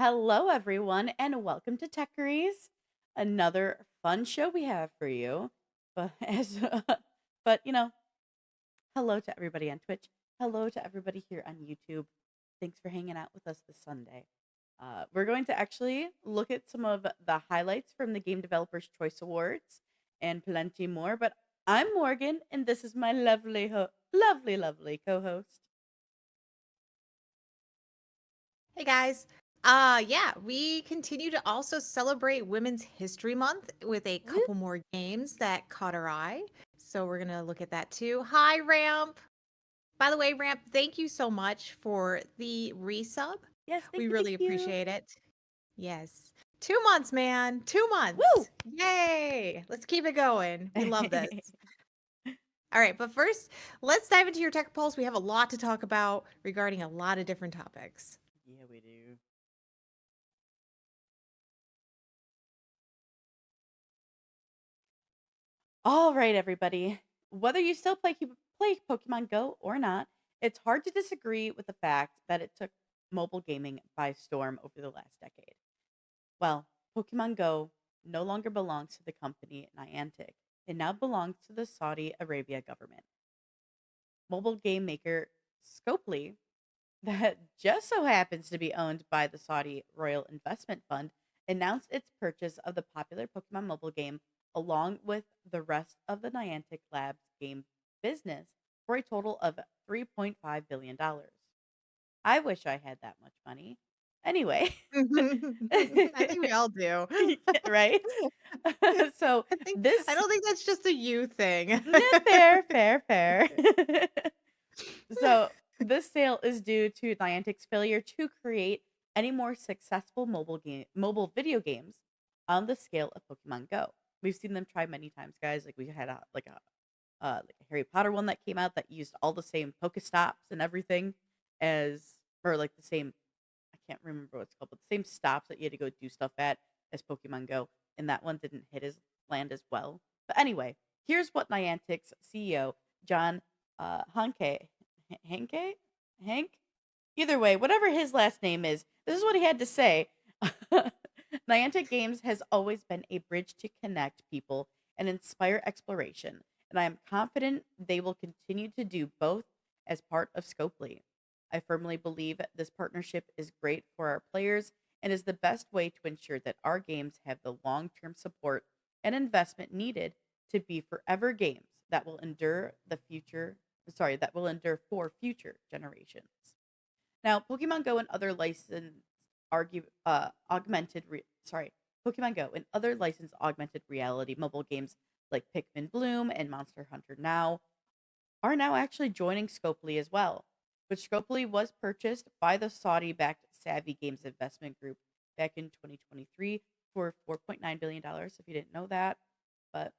Hello, everyone, and welcome to Techeries, another fun show we have for you. But but hello to everybody on Twitch. Hello to everybody here on YouTube. Thanks for hanging out with us this Sunday. We're going to actually look at some of the highlights from the Game Developers Choice Awards and plenty more. But I'm Morgan, and this is my lovely co-host. Hey guys. Yeah, we continue to also celebrate Women's History Month with a Woo! couple more games that caught our eye. So we're going to look at that too. Hi, Ramp. By the way, Ramp, thank you so much for the resub. Yes, thank We you, thank really you. appreciate it. Yes. 2 months, man. 2 months. Woo! Yay. Let's keep it going. We love this. All right, but first, let's dive into your tech pulse. We have a lot to talk about regarding a lot of different topics. Yeah, we do. All right, everybody. Whether you still play Pokemon Go or not, it's hard to disagree with the fact that it took mobile gaming by storm over the last decade. Well, Pokemon Go no longer belongs to the company Niantic. It now belongs to the Saudi Arabia government. Mobile game maker Scopely, that just so happens to be owned by the Saudi Royal Investment Fund, announced its purchase of the popular Pokemon mobile game along with the rest of the Niantic Labs game business for a total of $3.5 billion. I wish I had that much money. Anyway, I think we all do. right? So I think I this, don't think that's just a you thing. fair, fair, fair. So this sale is due to Niantic's failure to create any more successful mobile video games on the scale of Pokemon Go. We've seen them try many times, guys. Like we had a Harry Potter one that came out that used all the same Pokestops and everything as or like the same I can't remember what it's called, but the same stops that you had to go do stuff at as Pokemon Go, and that one didn't hit his land as well. But anyway, here's what Niantic's CEO John Hanke Hanke Hank. Either way, whatever his last name is, this is what he had to say. Niantic Games has always been a bridge to connect people and inspire exploration, and I am confident they will continue to do both as part of Scopely. I firmly believe this partnership is great for our players and is the best way to ensure that our games have the long term support and investment needed to be forever games that will endure that will endure for future generations. Now, Pokemon Go and other licensed argue augmented re- sorry, Pokemon Go and other licensed augmented reality mobile games like Pikmin Bloom and Monster Hunter Now are now actually joining Scopely as well, which Scopely was purchased by the Saudi-backed Savvy Games Investment Group back in 2023 for $4.9 billion, if you didn't know that. But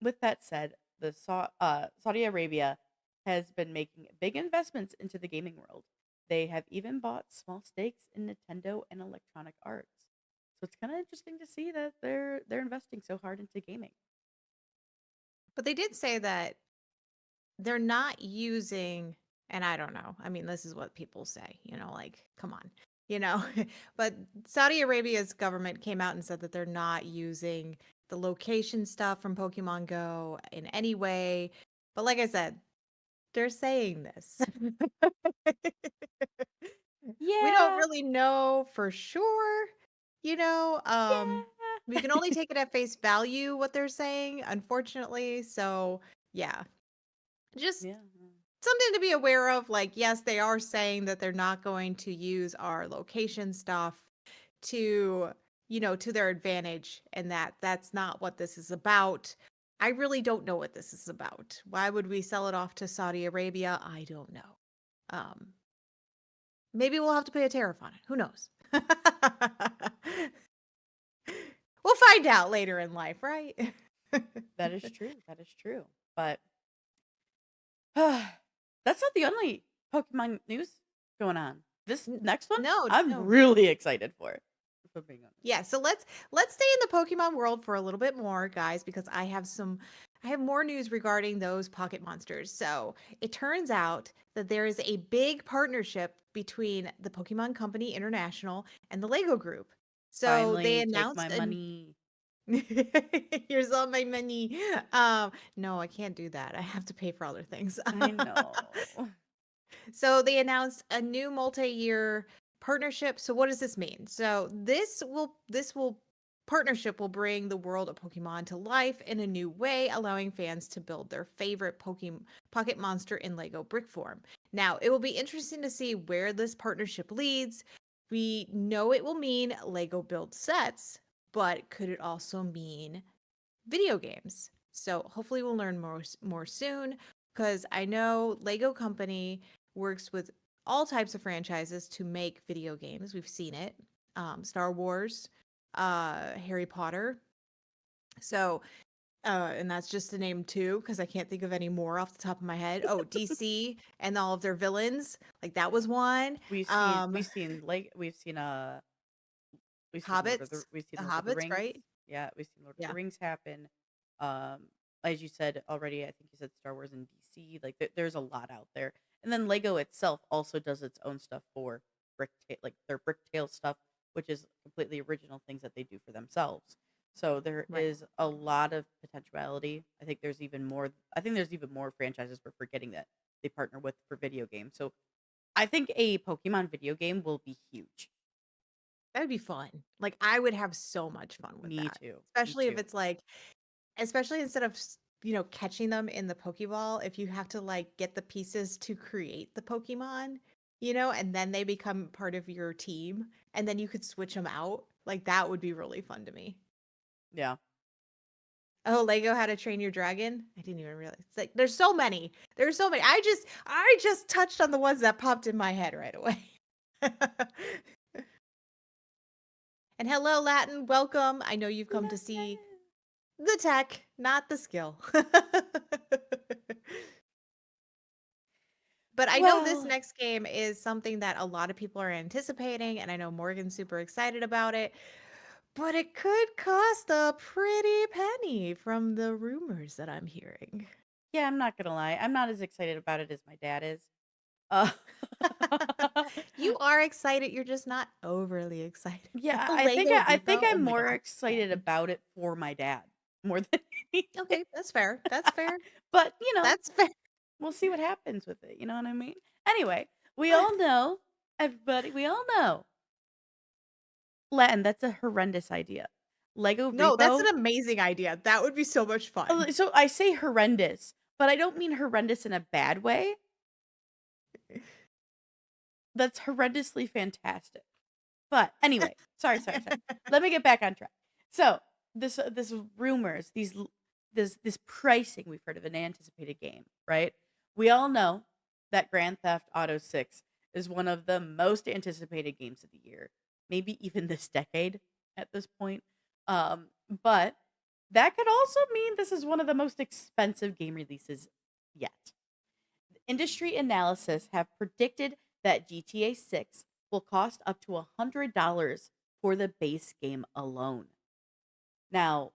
with that said, Saudi Arabia has been making big investments into the gaming world. They have even bought small stakes in Nintendo and Electronic Arts. So it's kind of interesting to see that they're investing so hard into gaming. But they did say that they're not using, and I don't know. I mean, this is what people say, like, come on, you know. But Saudi Arabia's government came out and said that they're not using the location stuff from Pokemon Go in any way. But like I said, they're saying this. We don't Yeah, really know for sure, you know. We can yeah. only take it at face value what they're saying, unfortunately. So, yeah. Just Yeah. something to be aware of. Like, yes, they are saying that they're not going to use our location stuff to, to their advantage, and that's not what this is about. I really don't know what this is about. Why would we sell it off to Saudi Arabia? I don't know. Um, Maybe we'll have to pay a tariff on it. Who knows? We'll find out later in life, right? That is true. That is true. But that's not the only Pokemon news going on. This next one, No, I'm no. really excited for it. If I'm being honest. Yeah, so let's stay in the Pokemon world for a little bit more, guys, because I have some I have more news regarding those Pocket Monsters. So it turns out that there is a big partnership between the Pokemon Company International and the Lego Group. So they Finally, take my announced a money. here's all my money. No, I can't do that. I have to pay for other things. I know. So they announced a new multi-year partnership. So what does this mean? So this will partnership will bring the world of Pokemon to life in a new way, allowing fans to build their favorite Pokemon Pocket Monster in Lego brick form. Now, it will be interesting to see where this partnership leads. We know it will mean Lego build sets, but could it also mean video games? So hopefully we'll learn more soon, because I know Lego Company works with all types of franchises to make video games. We've seen it. Star Wars, Harry Potter. So, and that's just to name two, because I can't think of any more off the top of my head. Oh, DC and all of their villains. Like that was one. We've seen Um, we've seen like Hobbits, We've seen the Lord of the Hobbits, Rings. right? Yeah, we've seen Lord of the Yeah. Rings happen. As you said already, I think you said Star Wars and DC. Like there's a lot out there. And then Lego itself also does its own stuff for like their Bricktail stuff, which is completely original things that they do for themselves. So there Right. is a lot of potentiality. I think there's even more. I think there's even more franchises we're forgetting that they partner with for video games. So I think a Pokemon video game will be huge. That would be fun. Like, I would have so much fun with Me that, too. Me especially if too. it's like especially instead of catching them in the Pokeball, if you have to, like, get the pieces to create the Pokemon, and then they become part of your team, and then you could switch them out, like, that would be really fun to me. Yeah. Oh, Lego How to Train Your Dragon? I didn't even realize. It's like, there's so many. There's so many. I just touched on the ones that popped in my head right away. And hello, Latin. Welcome. I know you've come to see the tech, not the skill. But I know this Well, next game is something that a lot of people are anticipating, and I know Morgan's super excited about it. But it could cost a pretty penny from the rumors that I'm hearing. yeah, I'm not gonna lie. I'm not as excited about it as my dad is. Uh, You are excited, you're just not overly excited. yeah, The Lego I Viva, think oh I'm my more god, so excited fun. about it for my dad more than anything. Okay, that's fair. That's fair. But That's fair. we'll see what happens with it. You know what I mean? Anyway, we all know, everybody, we all know, Latin. That's a horrendous idea. Lego No, that's Repo. an amazing idea. That would be so much fun. So I say horrendous, but I don't mean horrendous in a bad way. That's horrendously fantastic. But anyway, sorry. Let me get back on track. So this rumors, this pricing we've heard of an anticipated game, right? We all know that Grand Theft Auto 6 is one of the most anticipated games of the year, maybe even this decade at this point. But that could also mean this is one of the most expensive game releases yet. Industry analysis have predicted that GTA 6 will cost up to $100 for the base game alone. Now,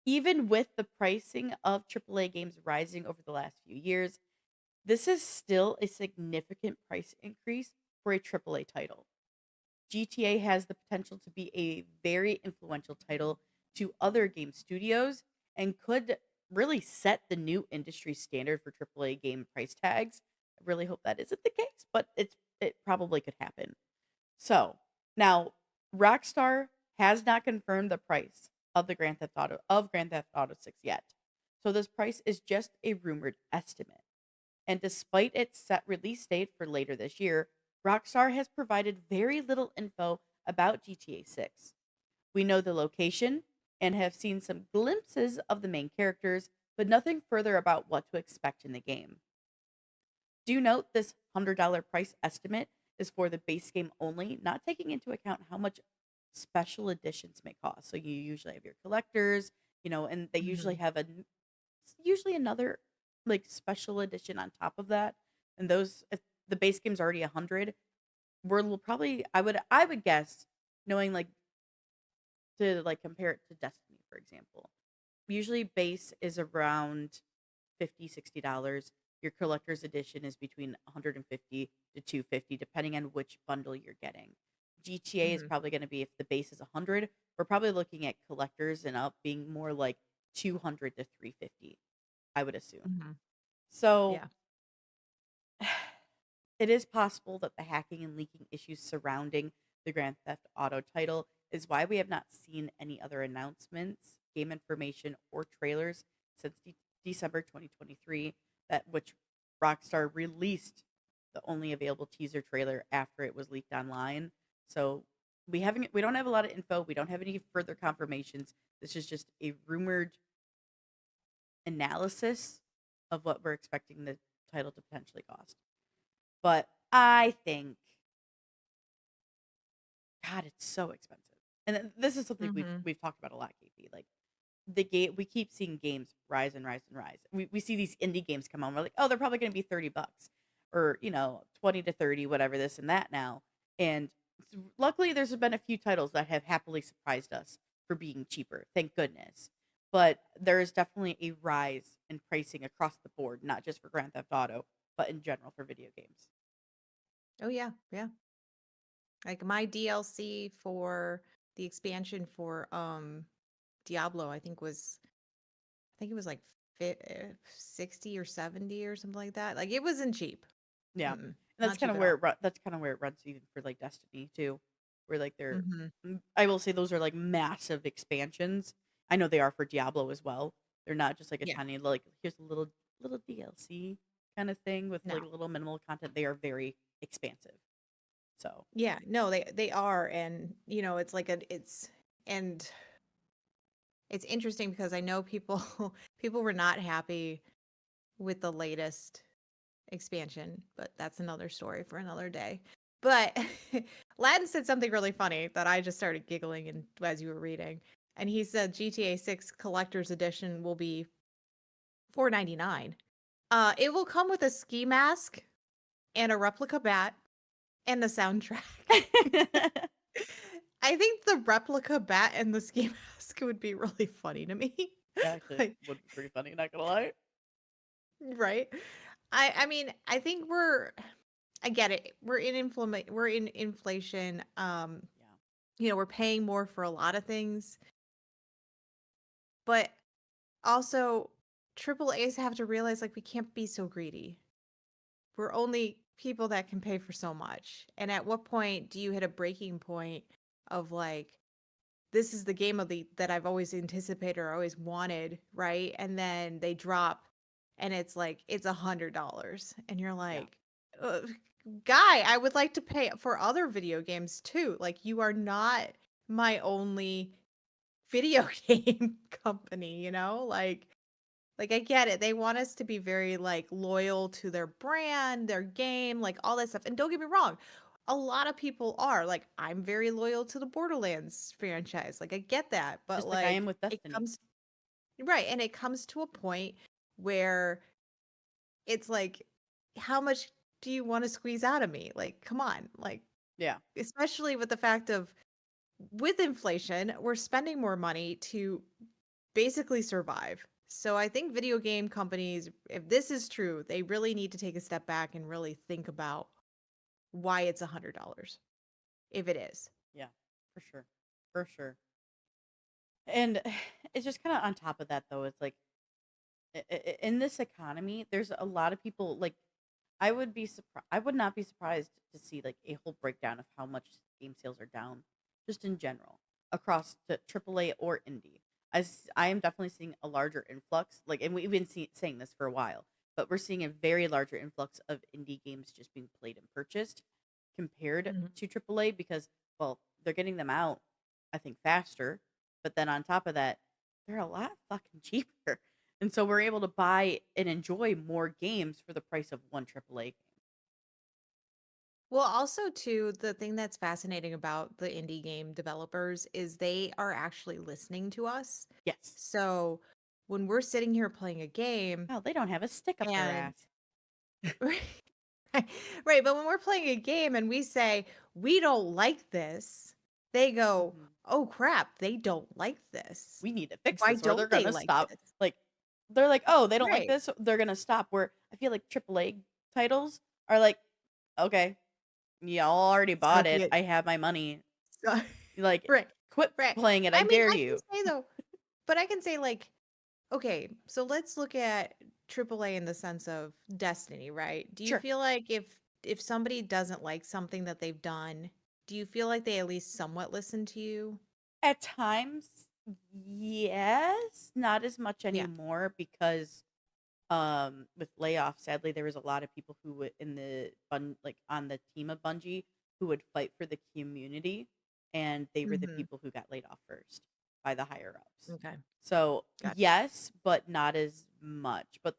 even with the pricing of AAA games rising over the last few years, this is still a significant price increase for a AAA title. GTA has the potential to be a very influential title to other game studios and could really set the new industry standard for AAA game price tags. I really hope that isn't the case, but it probably could happen. So now Rockstar has not confirmed the price of the Grand Theft Auto 6 yet. So this price is just a rumored estimate. And despite its set release date for later this year, Rockstar has provided very little info about GTA 6. We know the location and have seen some glimpses of the main characters, but nothing further about what to expect in the game. Do note this $100 price estimate is for the base game only, not taking into account how much special editions may cost. So you usually have your collectors, and they usually Mhm. have usually another like special edition on top of that. And those, if the base game's already 100, we're probably I would guess, knowing like to like compare it to Destiny, for example. Usually base is around $50, $60. Your collector's edition is between 150 to 250 depending on which bundle you're getting. GTA is Hmm. probably going to be, if the base is 100, we're probably looking at collectors and up being more like 200 to 350, I would assume. Hmm. So Yeah. it is possible that the hacking and leaking issues surrounding the Grand Theft Auto title is why we have not seen any other announcements, game information, or trailers since December 2023, that which Rockstar released the only available teaser trailer after it was leaked online. So we don't have a lot of info. We don't have any further confirmations. This is just a rumored analysis of what we're expecting the title to potentially cost. But I think, God, it's so expensive. And this is something we've Hmm. we've talked about a lot, KP. Like the game, we keep seeing games rise and rise and rise. We see these indie games come on. We're like, oh, they're probably going to be $30, or 20 to 30, whatever, this and that now. And luckily, there's been a few titles that have happily surprised us for being cheaper. Thank goodness. But there is definitely a rise in pricing across the board, not just for Grand Theft Auto, but in general for video games. Oh yeah, yeah. Like my DLC for the expansion for Diablo, I think it was like 60 or 70 or something like that. Like it wasn't cheap. Yeah. And Mm-mm, that's not kind cheap of at where all. that's kind of where it runs even for like Destiny too, where like Hmm. I will say those are like massive expansions. I know they are for Diablo as well. They're not just like a Yeah. tiny, like, here's a little DLC kind of thing with No. like a little minimal content. They are very expansive. So Yeah, no, they are, and it's like and it's interesting because I know people people were not happy with the latest expansion, but that's another story for another day. But Latin said something really funny that I just started giggling and as you were reading. And he said GTA 6 collector's edition will be 4.99. It will come with a ski mask and a replica bat and the soundtrack. I think the replica bat and the ski mask would be really funny to me. that actually Like, would be pretty funny, not gonna lie. right? I mean, I think I get it. We're in inflation. Yeah. We're paying more for a lot of things, but also triple A's have to realize like we can't be so greedy. We're only people that can pay for so much. And at what point do you hit a breaking point of like this is the game of the that I've always anticipated or always wanted, right? And then they drop and it's like it's $100 and you're Yeah. like, "Uh, guy, I would like to pay for other video games too. Like you are not my only video game company, like I get it. They want us to be very like loyal to their brand, their game, like all that stuff. And don't get me wrong, a lot of people are. Like I'm very loyal to the Borderlands franchise. Like I get that, but Just like I am like with it Destiny. comes right, and it comes to a point where it's like how much do you want to squeeze out of me? Like come on. Like Yeah. especially with the fact of with inflation, we're spending more money to basically survive. So I think video game companies, if this is true, they really need to take a step back and really think about why it's $100, if it is. Yeah. For sure. For sure. And it's just kind of on top of that though, it's like in this economy, there's a lot of people like, I would be surprised. I would not be surprised to see like a whole breakdown of how much game sales are down, just in general across the AAA or indie. I am definitely seeing a larger influx. Like, and we've been saying this for a while, but we're seeing a very larger influx of indie games just being played and purchased compared Mhm. to AAA because, well, they're getting them out, I think, faster. But then on top of that, they're a lot fucking cheaper. And so we're able to buy and enjoy more games for the price of one AAA game. Well, also too, the thing that's fascinating about the indie game developers is they are actually listening to us. Yes. So when we're sitting here playing a game Oh, they don't have a stick up their and ass. right, right, but when we're playing a game and we say we don't like this, they go, Mhm. oh crap, they don't like this. We need to fix Why this or they're don't they gonna like stop. this? Like, they're like, "Oh, they don't like Right. this, they're gonna stop." Where I feel like AAA titles are like, "Okay, y'all already bought Suck it. it. I have my money. So Like, right. quit Right. playing it. I I mean, dare I can you." say though, but I can say like, okay, so let's look at AAA in the sense of Destiny, right? Do you Sure. feel like if somebody doesn't like something that they've done, do you feel like they at least somewhat listen to you? At times, yes, not as much Yeah. anymore because with layoffs, sadly there was a lot of people who would in the like on the team of Bungie who would fight for the community, and they were the Mhm. people who got laid off first by the higher ups. Okay. So Gotcha. yes, but not as much. But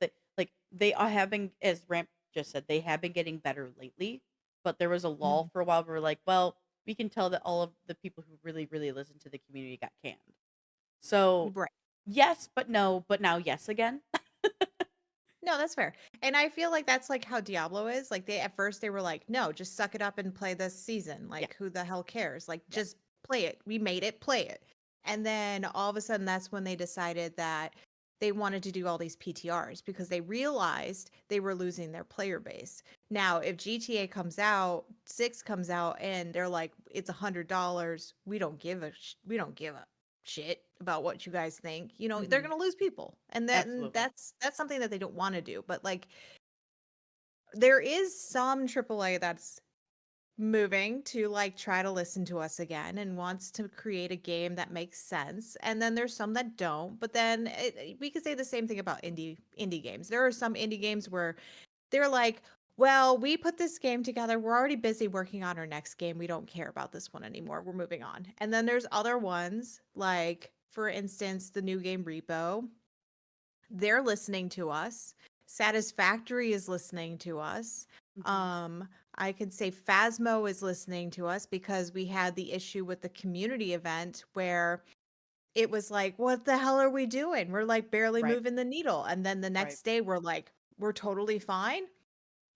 they all have been, as Ramp just said, they have been getting better lately. But there was a lull Mhm. for a while where we're like, well, we can tell that all of the people who really, really listen to the community got canned. So Right. yes, but no, but now yes again. No, that's fair. And I feel like that's like how Diablo is. Like they at first they were like, "No, just suck it up and play this season. Yeah, Like who the hell cares? Like yeah. just play it. We made it, play it." And then all of a sudden that's when they decided that they wanted to do all these PTRs because they realized they were losing their player base. Now, if GTA comes out, 6 comes out and they're like it's $100, we don't give a shit about what you guys think. You know, they're Hmm. going to lose people. And Absolutely. that's something that they don't want to do. But like there is some AAA that's moving to like try to listen to us again and wants to create a game that makes sense, and then there's some that don't. But then we could say the same thing about indie games. There are some indie games where they're like, well, we put this game together, we're already busy working on our next game, we don't care about this one anymore, we're moving on. And then there's other ones like, for instance, the new game Repo. They're listening to us. Satisfactory is listening to us. Hmm. Um, I could say Phasmo is listening to us because we had the issue with the community event where it was like, what the hell are we doing? We're like barely Right, moving the needle. And then the right. next day we're like, we're totally fine.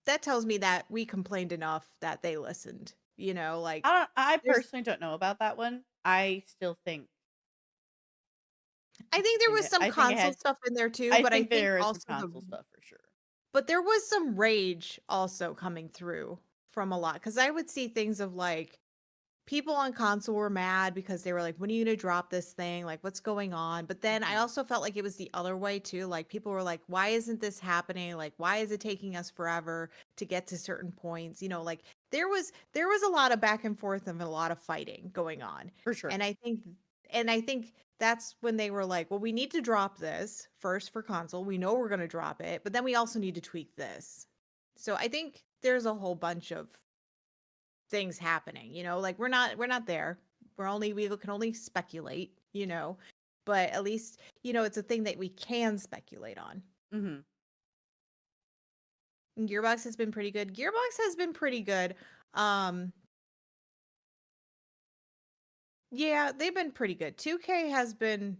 That tells me that we complained enough that they listened. You know, like I there's personally don't know about that one. I still think I think there was some I think it console had stuff in there too, I but I think think there is some also console stuff for sure. but there was some rage also coming through from a lot, because I would see things of like people on console were mad because they were like, when are you gonna drop this thing? Like, what's going on? But then I Mhm. also felt like it was the other way too. Like people were like, why isn't this happening? Like, why is it taking us forever to get to certain points? You know, like there was a lot of back and forth and a lot of fighting going on. For sure. And I think that's when they were like, well, we need to drop this first for console. We know we're gonna drop it, but then we also need to tweak this. So I think there's a whole bunch of things happening, you know, like we're not there, we can only speculate, you know, but at least, you know, it's a thing that we can speculate on. Mhm. And Gearbox has been pretty good. um yeah, they've been pretty good. 2K has been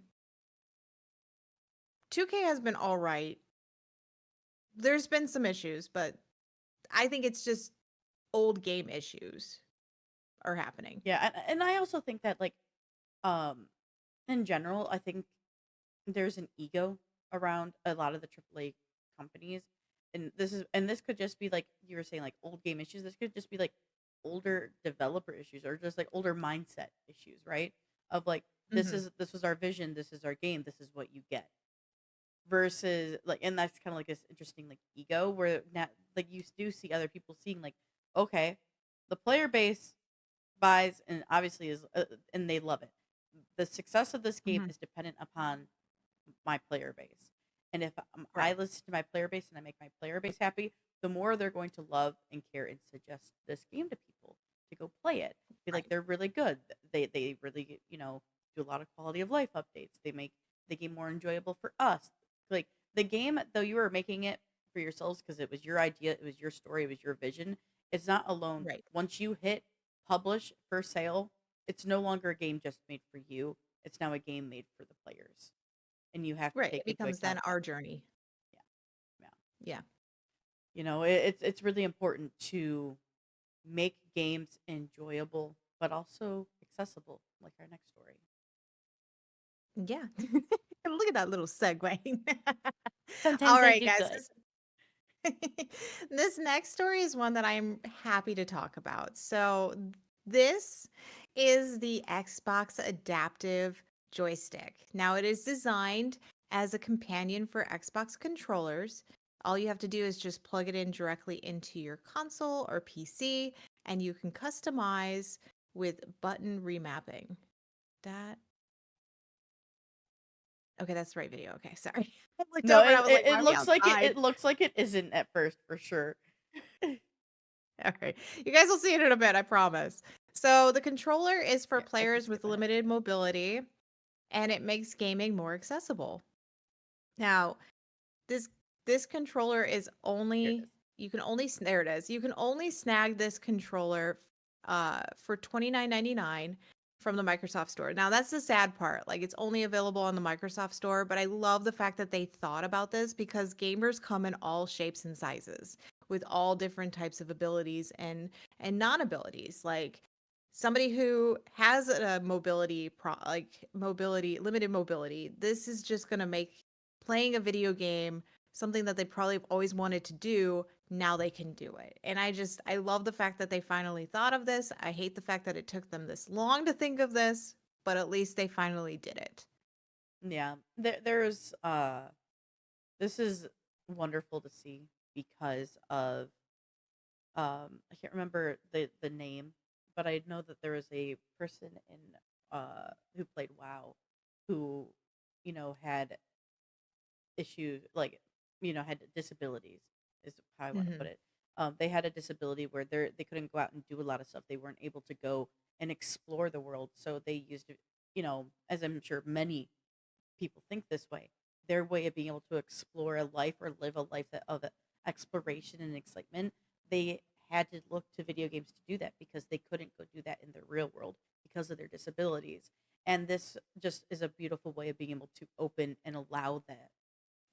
all right. There's been some issues, but I think it's just old game issues are happening. Yeah, and I also think that like um in general, I think there's an ego around a lot of the AAA companies. And this could just be like you were saying, like old game issues. This could just be like older developer issues or just like older mindset issues, right? Of like Mhm. this was our vision, this is our game, this is what you get. Versus like, and that's kind of like this interesting like ego where now like you do see other people seeing like, okay, the player base buys and obviously is and they love it. The success of this game Mhm. is dependent upon my player base. And if I Right. listen to my player base and I make my player base happy, the more they're going to love and care and suggest this game to people to go play it. Be like Right. they're really good. They really do a lot of quality of life updates. They make the game more enjoyable for us. Like the game, though you were making it for yourselves because it was your idea, it was your story, it was your vision. It's not alone. Right. Once you hit publish for sale, it's no longer a game just made for you. It's now a game made for the players, and you have to Right. take It into becomes then account that. our journey. Yeah, yeah. Yeah. It's really important to make games enjoyable but also accessible. like our next story. Yeah. Look at that little segue. All Sometimes I right, do guys. good. This next story is one that I'm happy to talk about. So, this is the Xbox Adaptive Joystick. Now, it is designed as a companion for Xbox controllers. All you have to do is just plug it in directly into your console or PC, and you can customize with button remapping. That Okay, that's the right video. Okay, sorry. I looked No, over and I was like, it "Why are we looks like it. outside?" It looks like it isn't at first for sure. All right. You guys will see it in a bit, I promise. So, the controller is for Yeah, I can players skip with ahead limited too. mobility and it makes gaming more accessible. Now, this this controller is Here it only is. you can only there it is. You can only snag this controller for 29.99 from the Microsoft Store. Now, that's the sad part. Like it's only available on the Microsoft Store, but I love the fact that they thought about this because gamers come in all shapes and sizes with all different types of abilities and non-abilities. Like somebody who has a mobility limited mobility, this is just going to make playing a video game something that they probably have always wanted to do. Now they can do it. And I love the fact that they finally thought of this. I hate the fact that it took them this long to think of this, but at least they finally did it. Yeah, there's this is wonderful to see because of I can't remember the name, but I know that there was a person in who played WoW who had issue like had disabilities is how I want to put Mhm. it. They had a disability where they couldn't go out and do a lot of stuff. They weren't able to go and explore the world, so they used it, as I'm sure many people think this way. Their way of being able to explore a life or live a life of exploration and excitement, they had to look to video games to do that because they couldn't go do that in the real world because of their disabilities. And this just is a beautiful way of being able to open and allow that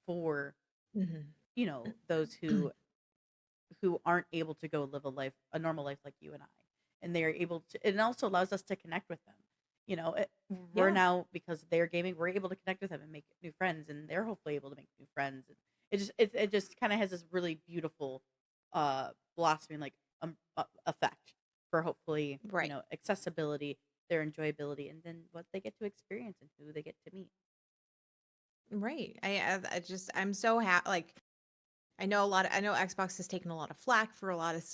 for Mhm. those who aren't able to go live a normal life like you and I, and they are able to. It also allows us to connect with them. We're Yeah. now, because they're gaming, we're able to connect with them and make new friends, and they're hopefully able to make new friends. And it just kind of has this really beautiful blossoming like effect for hopefully Right. accessibility, their enjoyability, and then what they get to experience and who they get to meet. Right. I'm so happy. Like I know Xbox has taken a lot of flack for a lot of,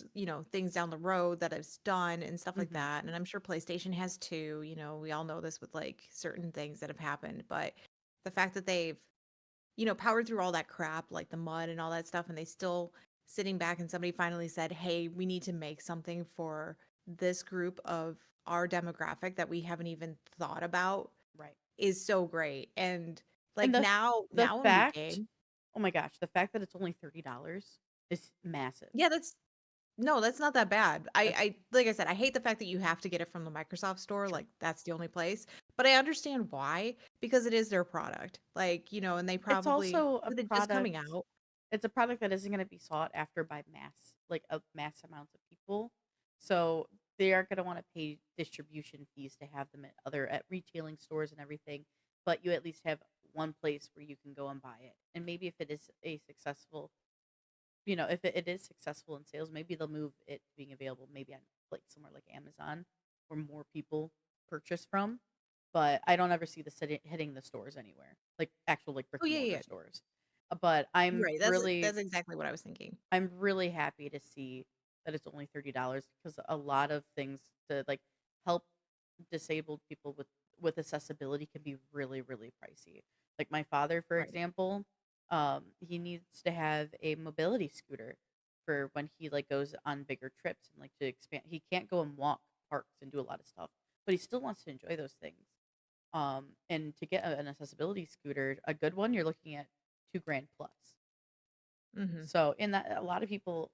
things down the road that it's done and stuff like Hmm. that. And I'm sure PlayStation has too. We all know this with like certain things that have happened, but the fact that they've, powered through all that crap, like the mud and all that stuff, and they still sitting back and somebody finally said, "Hey, we need to make something for this group of our demographic that we haven't even thought about," Right. is so great. And And like the now when we fact, game, oh my gosh, the fact that it's only $30 is massive. yeah, no, that's not that bad. That's I like I said, I hate the fact that you have to get it from the Microsoft Store, true. like, that's the only place, but I understand why, because it is their product, like, and they It's probably also a with it just product coming out. it's a product that isn't gonna be sought after by mass amounts of people. So they aren't gonna wanna pay distribution fees to have them at retailing stores and everything, but you at least have one place where you can go and buy it. And maybe if it is a successful if it is successful in sales, maybe they'll move it to being available maybe on like somewhere like Amazon where more people purchase from. But I don't ever see this hitting the stores anywhere, like actual like brick Oh, and yeah, mortar yeah, stores. But right, that's exactly what I was thinking. I'm really happy to see that it's only $30 because a lot of things to like help disabled people with accessibility can be really really pricey. Like my father, for Right. example, he needs to have a mobility scooter for when he like goes on bigger trips and like to expand. He can't go and walk parks and do a lot of stuff, but he still wants to enjoy those things. And to get an accessibility scooter, a good one, you're looking at 2 grand plus. Mhm. So in that, a lot of people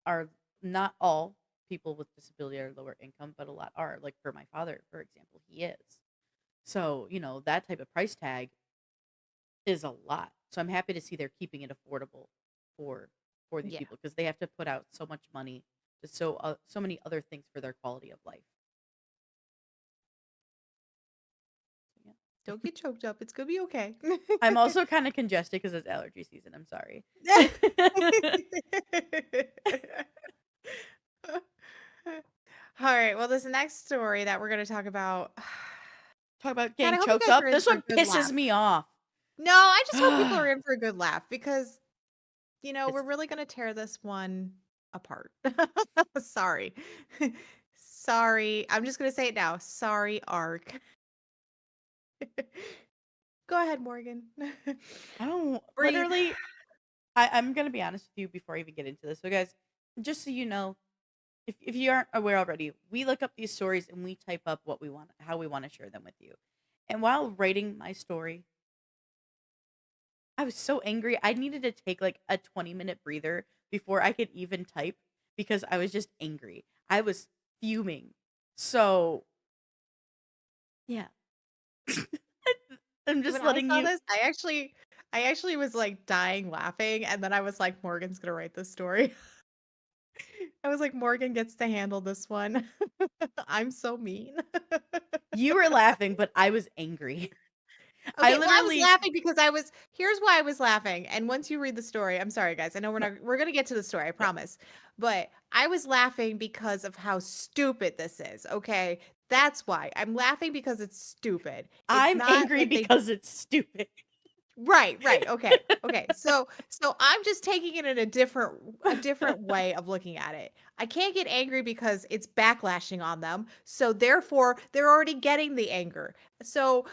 are, not all people with disability are lower income, but a lot are. Like for my father, for example, he is. So, that type of price tag is a lot. So I'm happy to see they're keeping it affordable for these Yeah. people because they have to put out so much money to so many other things for their quality of life. Don't get choked up. It's gonna be okay. I'm also kind of congested because it's allergy season. I'm sorry. All right. Well, this next story that we're going to talk about, Talk about God, getting I hope you choked guys are up. in This for a one good pisses laugh. me off. No, I just hope people are Pisses in for a good laugh because, we're me. really going to tear this one apart. Sorry. Sorry. I'm just going to say it now. Sorry, Ark. Go ahead, Morgan. I don't Breathe. literally. I'm gonna be honest with you before I even get into this. So, guys, just so you know, if you aren't aware already, we look up these stories and we type up what we want, how we want to share them with you. And while writing my story, I was so angry. I needed to take like a 20-minute breather before I could even type because I was just angry. I was fuming. So, yeah. I'm When just I letting saw you. this, I actually was like dying laughing, and then I was like, Morgan's gonna write this story. I was like, Morgan gets to handle this one. I'm so mean. You were laughing, but I was angry. I Okay, well, I was literally. laughing because here's why I was laughing. And once you read the story, I'm sorry, guys. I know No, we're gonna get to the story, I yeah. promise. But I was laughing because of how stupid this is. Okay. That's why. I'm laughing because it's stupid. It's I'm not angry like they because it's stupid. Right, right. Okay. Okay. So I'm just taking it in a different way of looking at it. I can't get angry because it's backlashing on them. So therefore, they're already getting the anger. So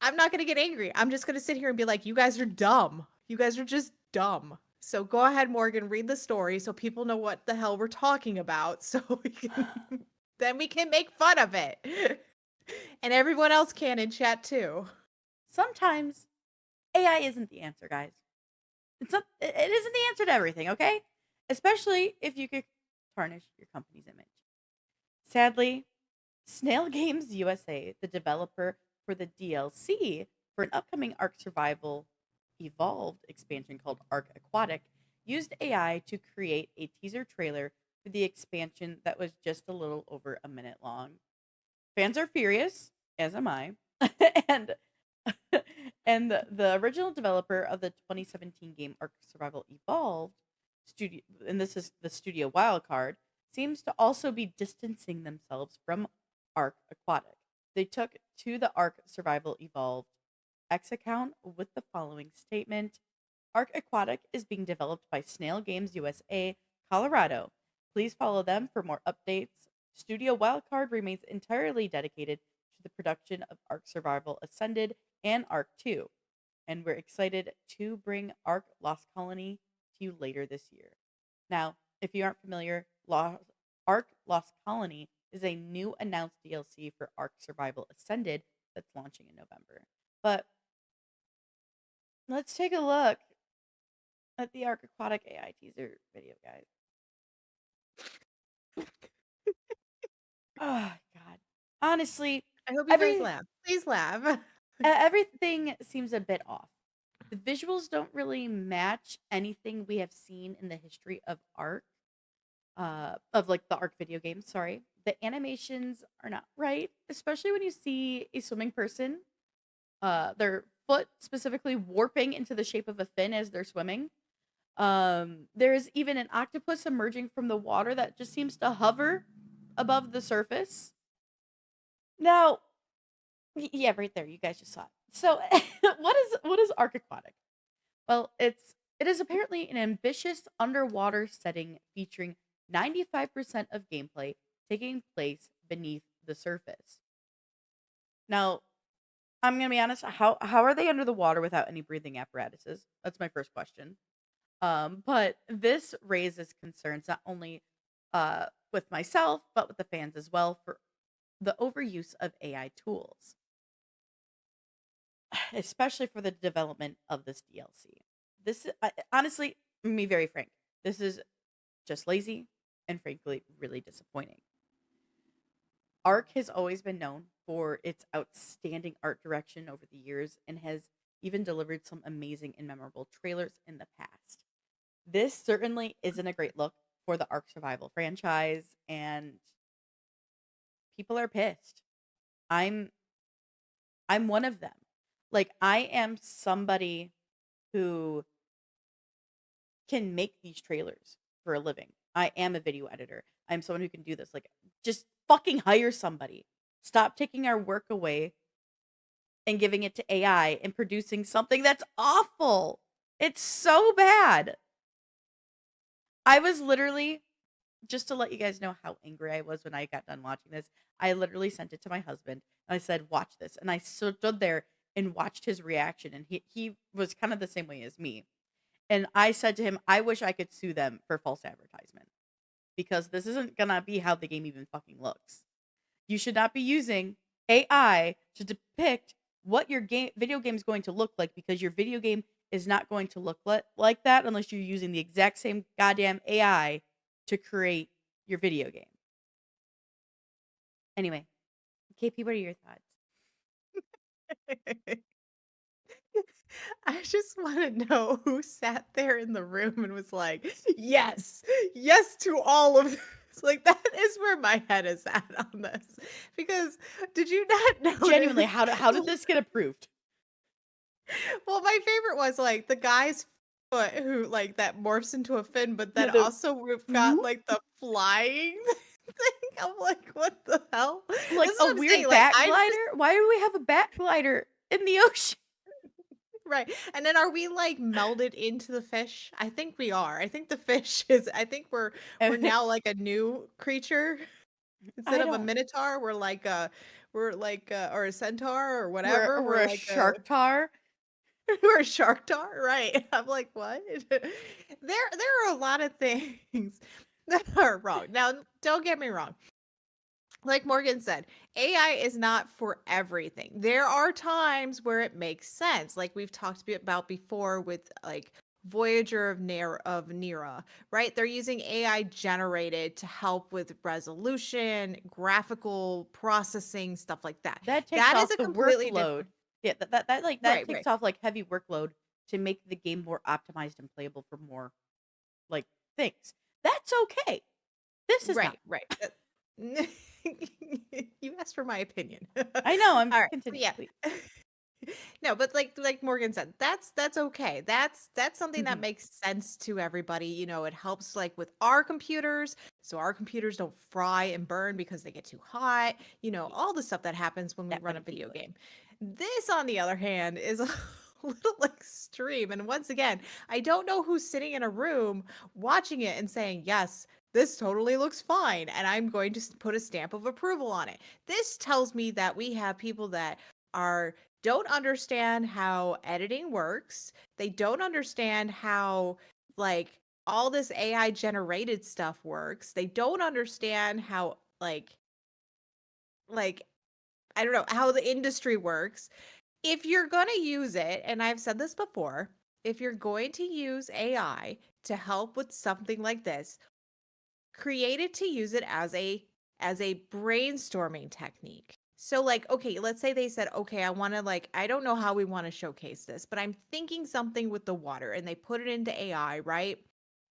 I'm not going to get angry. I'm just going to sit here and be like, you guys are dumb. You guys are just dumb. So go ahead, Morgan, read the story so people know what the hell we're talking about so we can then we can make fun of it. And everyone else can in chat too. Sometimes AI isn't the answer, guys. It's not. It isn't the answer to everything. Okay, especially if you could tarnish your company's image. Sadly, Snail Games USA, the developer for the DLC for an upcoming Ark Survival Evolved expansion called Ark Aquatic, used AI to create a teaser trailer for the expansion that was just a little over a minute long. Fans are furious, as am I, and the original developer of the 2017 game Ark Survival Evolved studio, and this is the studio Wildcard, seems to also be distancing themselves from Ark Aquatic. They took to the Ark Survival Evolved X account with the following statement: Ark Aquatic is being developed by Snail Games USA, Colorado. Please follow them for more updates. Studio Wildcard remains entirely dedicated to the production of Ark Survival Ascended and Ark 2, and we're excited to bring Ark Lost Colony to you later this year. Now, if you aren't familiar, Ark Lost Colony is a new announced DLC for Ark Survival Ascended that's launching in November. But let's take a look at the Ark Aquatic AI teaser video, guys. Oh God. Honestly, I hope you guys every laugh. Please laugh. everything seems a bit off. The visuals don't really match anything we have seen in the history of Ark, of like the Ark video games. Sorry, the animations are not right, especially when you see a swimming person, their foot specifically warping into the shape of a fin as they're swimming. There's even an octopus emerging from the water that just seems to hover above the surface. Now, yeah, right there, you guys just saw it. So, what is Ark Aquatic? Well, it is apparently an ambitious underwater setting featuring 95% of gameplay taking place beneath the surface. Now, I'm gonna be honest. How are they under the water without any breathing apparatuses? That's my first question. But this raises concerns not only with myself, but with the fans as well for the overuse of AI tools, especially for the development of this DLC. Honestly, I'm gonna be very frank. This is just lazy and frankly really disappointing. Arc has always been known for its outstanding art direction over the years and has even delivered some amazing and memorable trailers in the past. This certainly isn't a great look for the Ark Survival franchise, and people are pissed. I'm I'm one of them. Like, I am somebody who can make these trailers for a living. I am a video editor. I'm someone who can do this. Like, just fucking hire somebody. Stop taking our work away and giving it to AI and producing something that's awful. It's so bad. I was literally, just to let you guys know how angry I was when I got done watching this, I literally sent it to my husband and I said, "Watch this." And I stood there and watched his reaction. And he was kind of the same way as me. And I said to him, "I wish I could sue them for false advertisement because this isn't going to be how the game even fucking looks. You should not be using AI to depict what your video game is going to look like because your video game is not going to look like that unless you're using the exact same goddamn AI to create your video game." Anyway, KP, what are your thoughts? I just want to know who sat there in the room and was like, yes, yes to all of this. Like, that is where my head is at on this. Because did you not Genuinely, notice? how did this get approved? Well, my favorite was like the guy's foot who like that morphs into a fin, but Yeah, then the also we've got whoop, like the flying thing. I'm like, what the hell? like This is a what I'm saying. weird Like, bat I just glider. Why do we have a bat glider in the ocean? right. And then are we like melded into the fish? I think we are. I think the fish is I think we're now like a new creature. Instead I of a don't. minotaur, we're like or a centaur or whatever. We're We're a like a shark tar. we're a shark tar, right? I'm like, what? There are a lot of things that are wrong. Now, don't get me wrong. Like Morgan said, AI is not for everything. There are times where it makes sense, like we've talked about before with like Voyager of Nera, right? They're using AI generated to help with resolution, graphical processing, stuff like that. That takes That is off a the completely workload. different. Yeah, that Right, takes right. off like heavy workload to make the game more optimized and playable for more like things. That's okay. This is not. Right, right. You asked for my opinion. I know. I'm All right. So continue, yeah. please. No, but like Morgan said, that's okay. That's something that Mhm. makes sense to everybody. You know, it helps like with our computers, so our computers don't fry and burn because they get too hot. You know, Yeah, all the stuff that happens when we that run a wouldn't be video good. game. This, on the other hand, is a little extreme. And once again, I don't know who's sitting in a room watching it and saying, yes, this totally looks fine. And I'm going to put a stamp of approval on it. This tells me that we have people that are don't understand how editing works. They don't understand how like all this AI generated stuff works. They don't understand how like I don't know how the industry works. If you're going to use it, and I've said this before, if you're going to use AI to help with something like this, create it to use it as a brainstorming technique. So like, okay, let's say they said, okay, I want to like, I don't know how we want to showcase this, but I'm thinking something with the water and they put it into AI, right?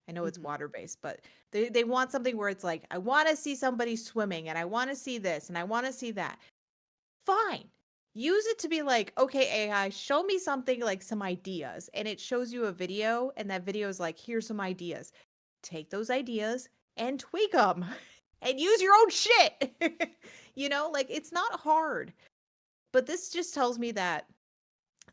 I know it's Mhm. water based, but they want something where it's like, I want to see somebody swimming and I want to see this and I want to see that. Fine. Use it to be like, okay, AI, show me something like some ideas. And it shows you a video, and that video is like, here's some ideas. Take those ideas and tweak them and use your own shit. You know, like it's not hard. But this just tells me that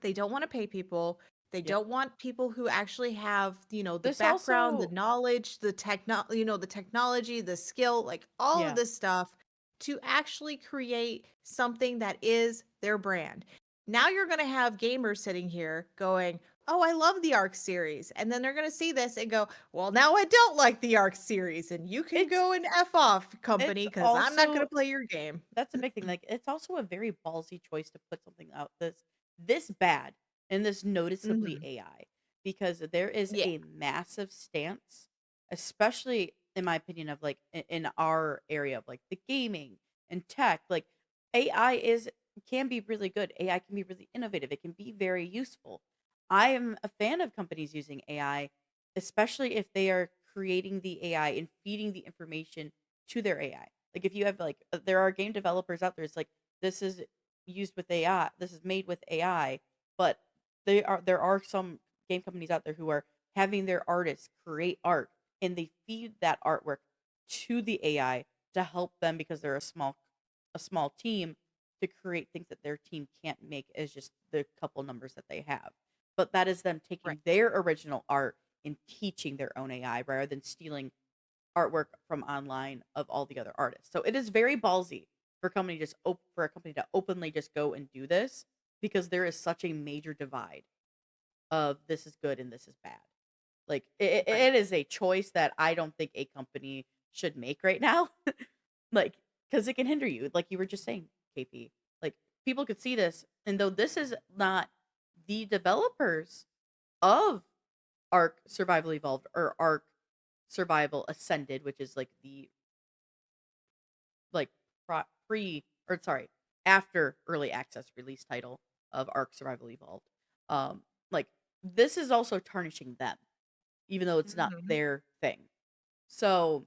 they don't want to pay people. They Yep. don't want people who actually have, you know, the This background, the also, knowledge, the technology, the skill, like all of yeah. this stuff to actually create something that is their brand. Now you're going to have gamers sitting here going, "Oh, I love the Arc series." And then they're going to see this and go, "Well, now I don't like the Arc series and you can It's go and F off it's company cuz I'm not going also to play your game." that's a big thing. Like, it's also a very ballsy choice to put something out this bad and this noticeably Mhm. AI because there is Yeah. a massive stance, especially in my opinion, of like in our area of like the gaming and tech. Like, AI is can be really good. AI can be really innovative. It can be very useful. I am a fan of companies using AI, especially if they are creating the AI and feeding the information to their AI. Like, if you have like there are game developers out there, it's like this is used with AI. This is made with AI. but there are some game companies out there who are having their artists create art, and they feed that artwork to the AI to help them because they're a small team to create things that their team can't make as just the couple numbers that they have. But that is them Right. taking their original art and teaching their own AI rather than stealing artwork from online of all the other artists. So it is very ballsy for a company to openly just go and do this because there is such a major divide of this is good and this is bad. Like Right. it is a choice that I don't think a company should make right now. Like, because it can hinder you, like you were just saying, KP. Like, people could see this, and though this is not the developers of Ark Survival Evolved or Ark Survival Ascended, which is like the like pre or sorry, after early access release title of Ark Survival Evolved. Like this is also tarnishing them, even though it's not Mhm. their thing. So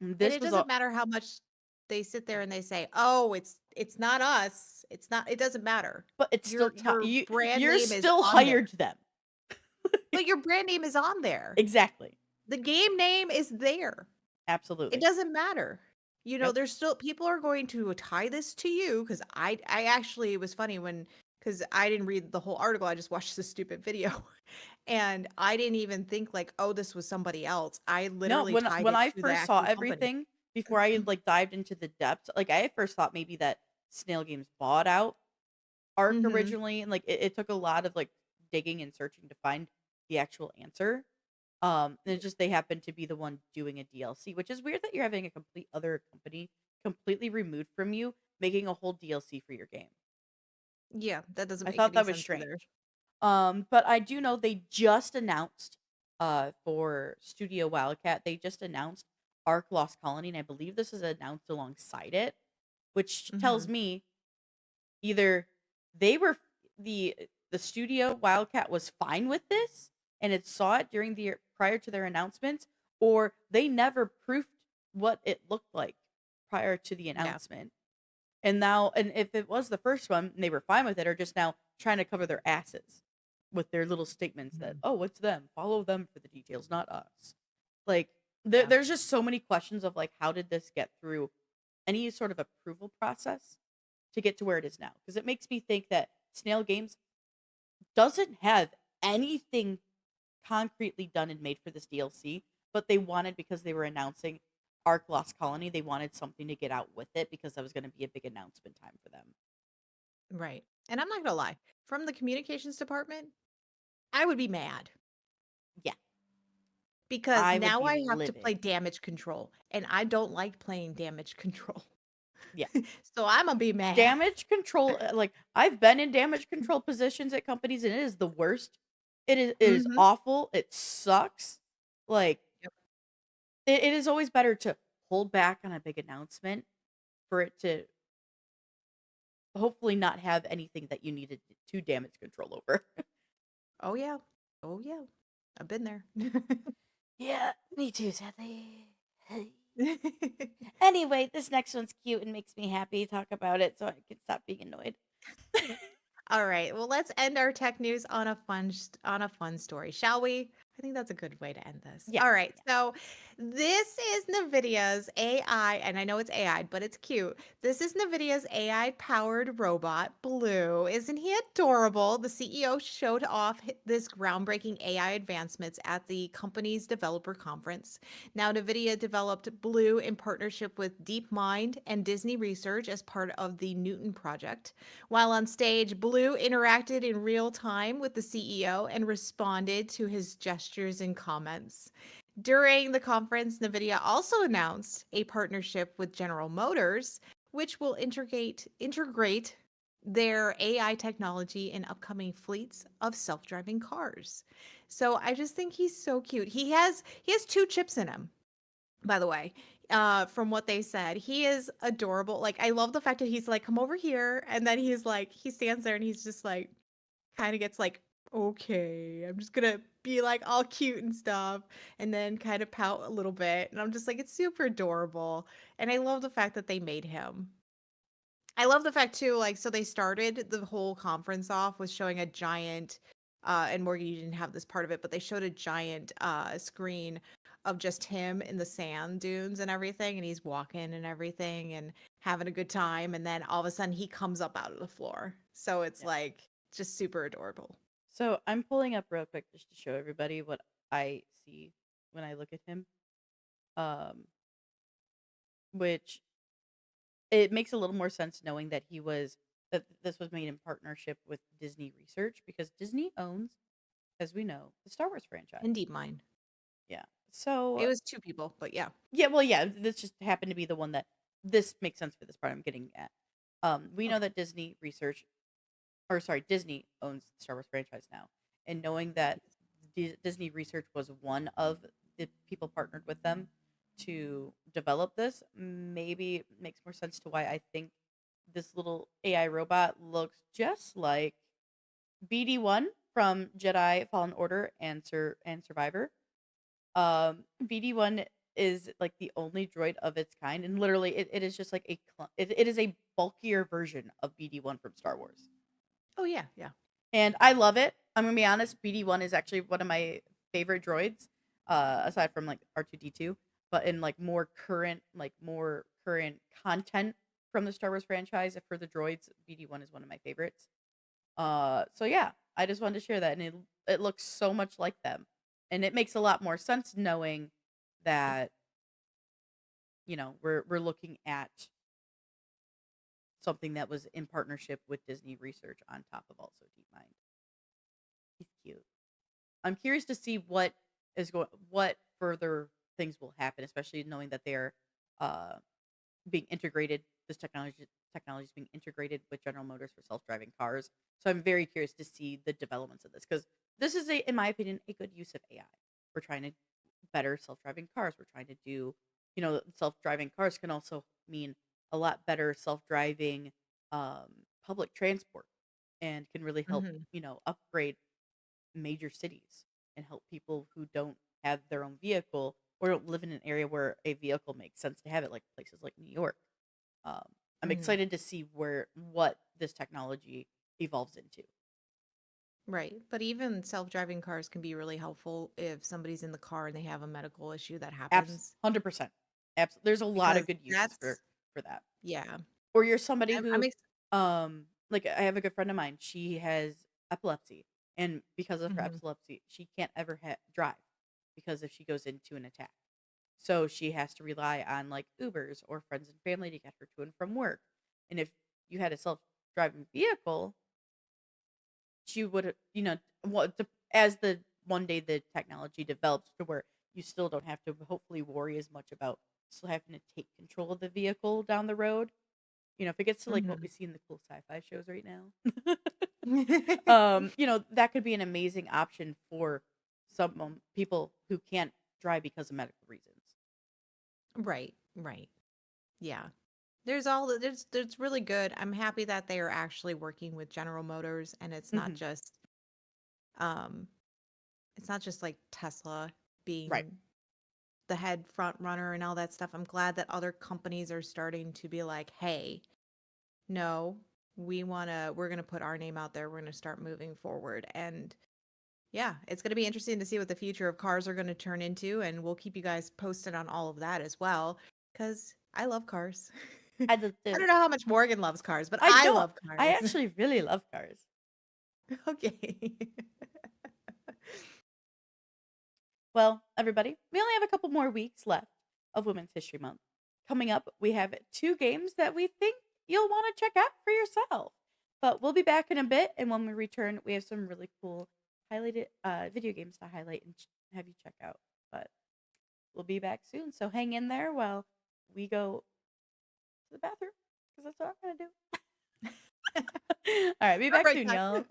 And this it was doesn't all, matter how much they sit there and they say, "Oh, it's not us. It's not it doesn't matter. but it's still Your brand you're name is still on there." hired them. But your brand name is on there. Exactly. The game name is there. It Absolutely. doesn't matter. Yep. There's still people are going to tie this to you because I actually it was funny when because I didn't read the whole article. I just watched this stupid video. And I didn't even think like, oh, this was somebody else. I No, literally tied when it I to the first saw actual company. everything, before I like dived into the depths, like I at first thought maybe that Snail Games bought out Arc Mhm. originally, and like it took a lot of like digging and searching to find the actual answer. And it's just they happen to be the one doing a DLC, which is weird that you're having a complete other company completely removed from you making a whole DLC for your game. Yeah, that doesn't I make thought any that was sense either. strange. But I do know they just announced for Studio Wildcat, they just announced Ark Lost Colony, and I believe this is announced alongside it, which tells Mhm. me either they were the studio Wildcat was fine with this and it saw it during the prior to their announcements, or they never proofed what it looked like prior to the Yeah. announcement. And now, and if it was the first one and they were fine with it, or just now trying to cover their asses with their little statements that, Mhm. oh, it's them, follow them for the details, not us. Like, Yeah. there's just so many questions of like, how did this get through any sort of approval process to get to where it is now? Because it makes me think that Snail Games doesn't have anything concretely done and made for this DLC, but they wanted, because they were announcing Ark Lost Colony, they wanted something to get out with it because that was going to be a big announcement time for them. Right. And I'm not gonna lie, from the communications department, I would be mad Yeah, because I would now be I have to livid. play damage control, and I don't like playing damage control. Yeah. So I'm gonna be mad. Damage control, like I've been in damage control positions at companies and it is the worst. It is Mhm. awful. It sucks. Like Yep. it is always better to hold back on a big announcement for it to hopefully not have anything that you needed to damage control over. Oh yeah. Oh yeah. I've been there. Yeah, me too, sadly. Anyway, this next one's cute and makes me happy to talk about it so I can stop being annoyed. All right. Well, let's end our tech news on on a fun story, shall we? I think that's a good way to end this. Yeah. All right. So, this is NVIDIA's AI, and I know it's AI, but it's cute. This is NVIDIA's AI powered robot, Blue. Isn't he adorable? The CEO showed off this groundbreaking AI advancements at the company's developer conference. Now, NVIDIA developed Blue in partnership with DeepMind and Disney Research as part of the Newton project. While on stage, Blue interacted in real time with the CEO and responded to his gestures and comments. During the conference, NVIDIA also announced a partnership with General Motors, which will integrate their AI technology in upcoming fleets of self-driving cars. So I just think he's so cute. He has two chips in him, by the way, from what they said. He is adorable. Like, I love the fact that he's like, "Come over here," and then he's like he stands there and he's just like kinda gets like, "Okay, I'm just gonna be, like, all cute and stuff," and then kind of pout a little bit, and I'm just like, it's super adorable, and I love the fact that they made him. I love the fact too, like, so they started the whole conference off with showing a giant, and Morgan, you didn't have this part of it, but they showed a giant screen of just him in the sand dunes and everything, and he's walking and everything and having a good time, and then all of a sudden he comes up out of the floor. So it's Yeah. like just super adorable. So I'm pulling up real quick just to show everybody what I see when I look at him. Um, which it makes a little more sense knowing that this was made in partnership with Disney Research because Disney owns, as we know, the Star Wars franchise. And DeepMind. Yeah. It So was two people, but yeah. yeah, well, yeah, this just happened to be the one that this makes sense for this part I'm getting at. We know Okay. that Disney owns the Star Wars franchise now, and knowing that Disney Research was one of the people partnered with them to develop this, maybe it makes more sense to why I think this little AI robot looks just like BD-1 from Jedi Fallen Order and Survivor. BD-1 is like the only droid of its kind, and literally it is just like it is a bulkier version of BD-1 from Star Wars. Oh yeah, yeah. And I love it. I'm gonna be honest, BD-1 is actually one of my favorite droids, aside from like R2D2. But in more current content from the Star Wars franchise for the droids, BD-1 is one of my favorites. So yeah, I just wanted to share that, and it looks so much like them, and it makes a lot more sense knowing that we're looking at something that was in partnership with Disney Research on top of also DeepMind. He's cute. I'm curious to see what further things will happen, especially knowing that they're uh, being integrated. This technology is being integrated with General Motors for self-driving cars. So I'm very curious to see the developments of this because this is in my opinion, a good use of AI. We're trying to better self-driving cars. We're trying to do, self-driving cars can also mean a lot better self-driving um, public transport and can really help, Hmm. upgrade major cities and help people who don't have their own vehicle or don't live in an area where a vehicle makes sense to have it, like places like New York. Um, I'm Hmm. excited to see what this technology evolves into. Right. But even self-driving cars can be really helpful if somebody's in the car and they have a medical issue that Abs happens. 100%. There's a lot of Because good uses that's for that. yeah. Or you're somebody I'm who, like I have a good friend of mine. She has epilepsy, and because of her Mhm. epilepsy, she can't ever drive because if she goes into an attack, so she has to rely on like Ubers or friends and family to get her to and from work. And if you had a self-driving vehicle, she would, as the one day the technology develops to where you still don't have to hopefully worry as much about still having to take control of the vehicle down the road. If it gets to like what we Mhm. see in the cool sci-fi shows right now, that could be an amazing option for some people who can't drive because of medical reasons. Right, right. Yeah. There's really good. I'm happy that they are actually working with General Motors and Hmm. um it's not just like Tesla Right. being the head front runner and all that stuff. I'm glad that other companies are starting to be like, "Hey, no, we're going to put our name out there. We're going to start moving forward." And yeah, it's going to be interesting to see what the future of cars are going to turn into, and we'll keep you guys posted on all of that as well cuz I love cars. I do I too. don't know how much Morgan loves cars, but I I don't. love I cars. actually really love cars. Okay. Well, everybody, we only have a couple more weeks left of Women's History Month. Coming up, we have two games that we think you'll want to check out for yourself. But we'll be back in a bit, and when we return, we have some really cool highlighted video games to highlight and have you check out. But we'll be back soon, so hang in there while we go to the bathroom because that's what I'm gonna do. All right, be Our back break soon, time. y'all.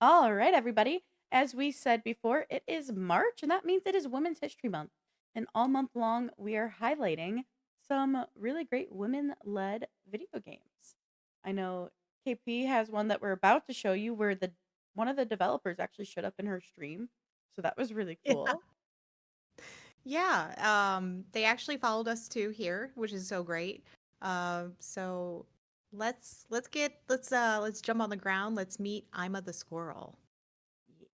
All right, everybody. As we said before, it is March, and that means it is Women's History Month. And all month long, we are highlighting some really great women led video games. I know KP has one that we're about to show you where the one of the developers actually showed up in her stream. So that was really Yeah. cool. Yeah, they actually followed us too here, which is so great. So let's jump on the ground. Let's meet Ima the squirrel. Yes.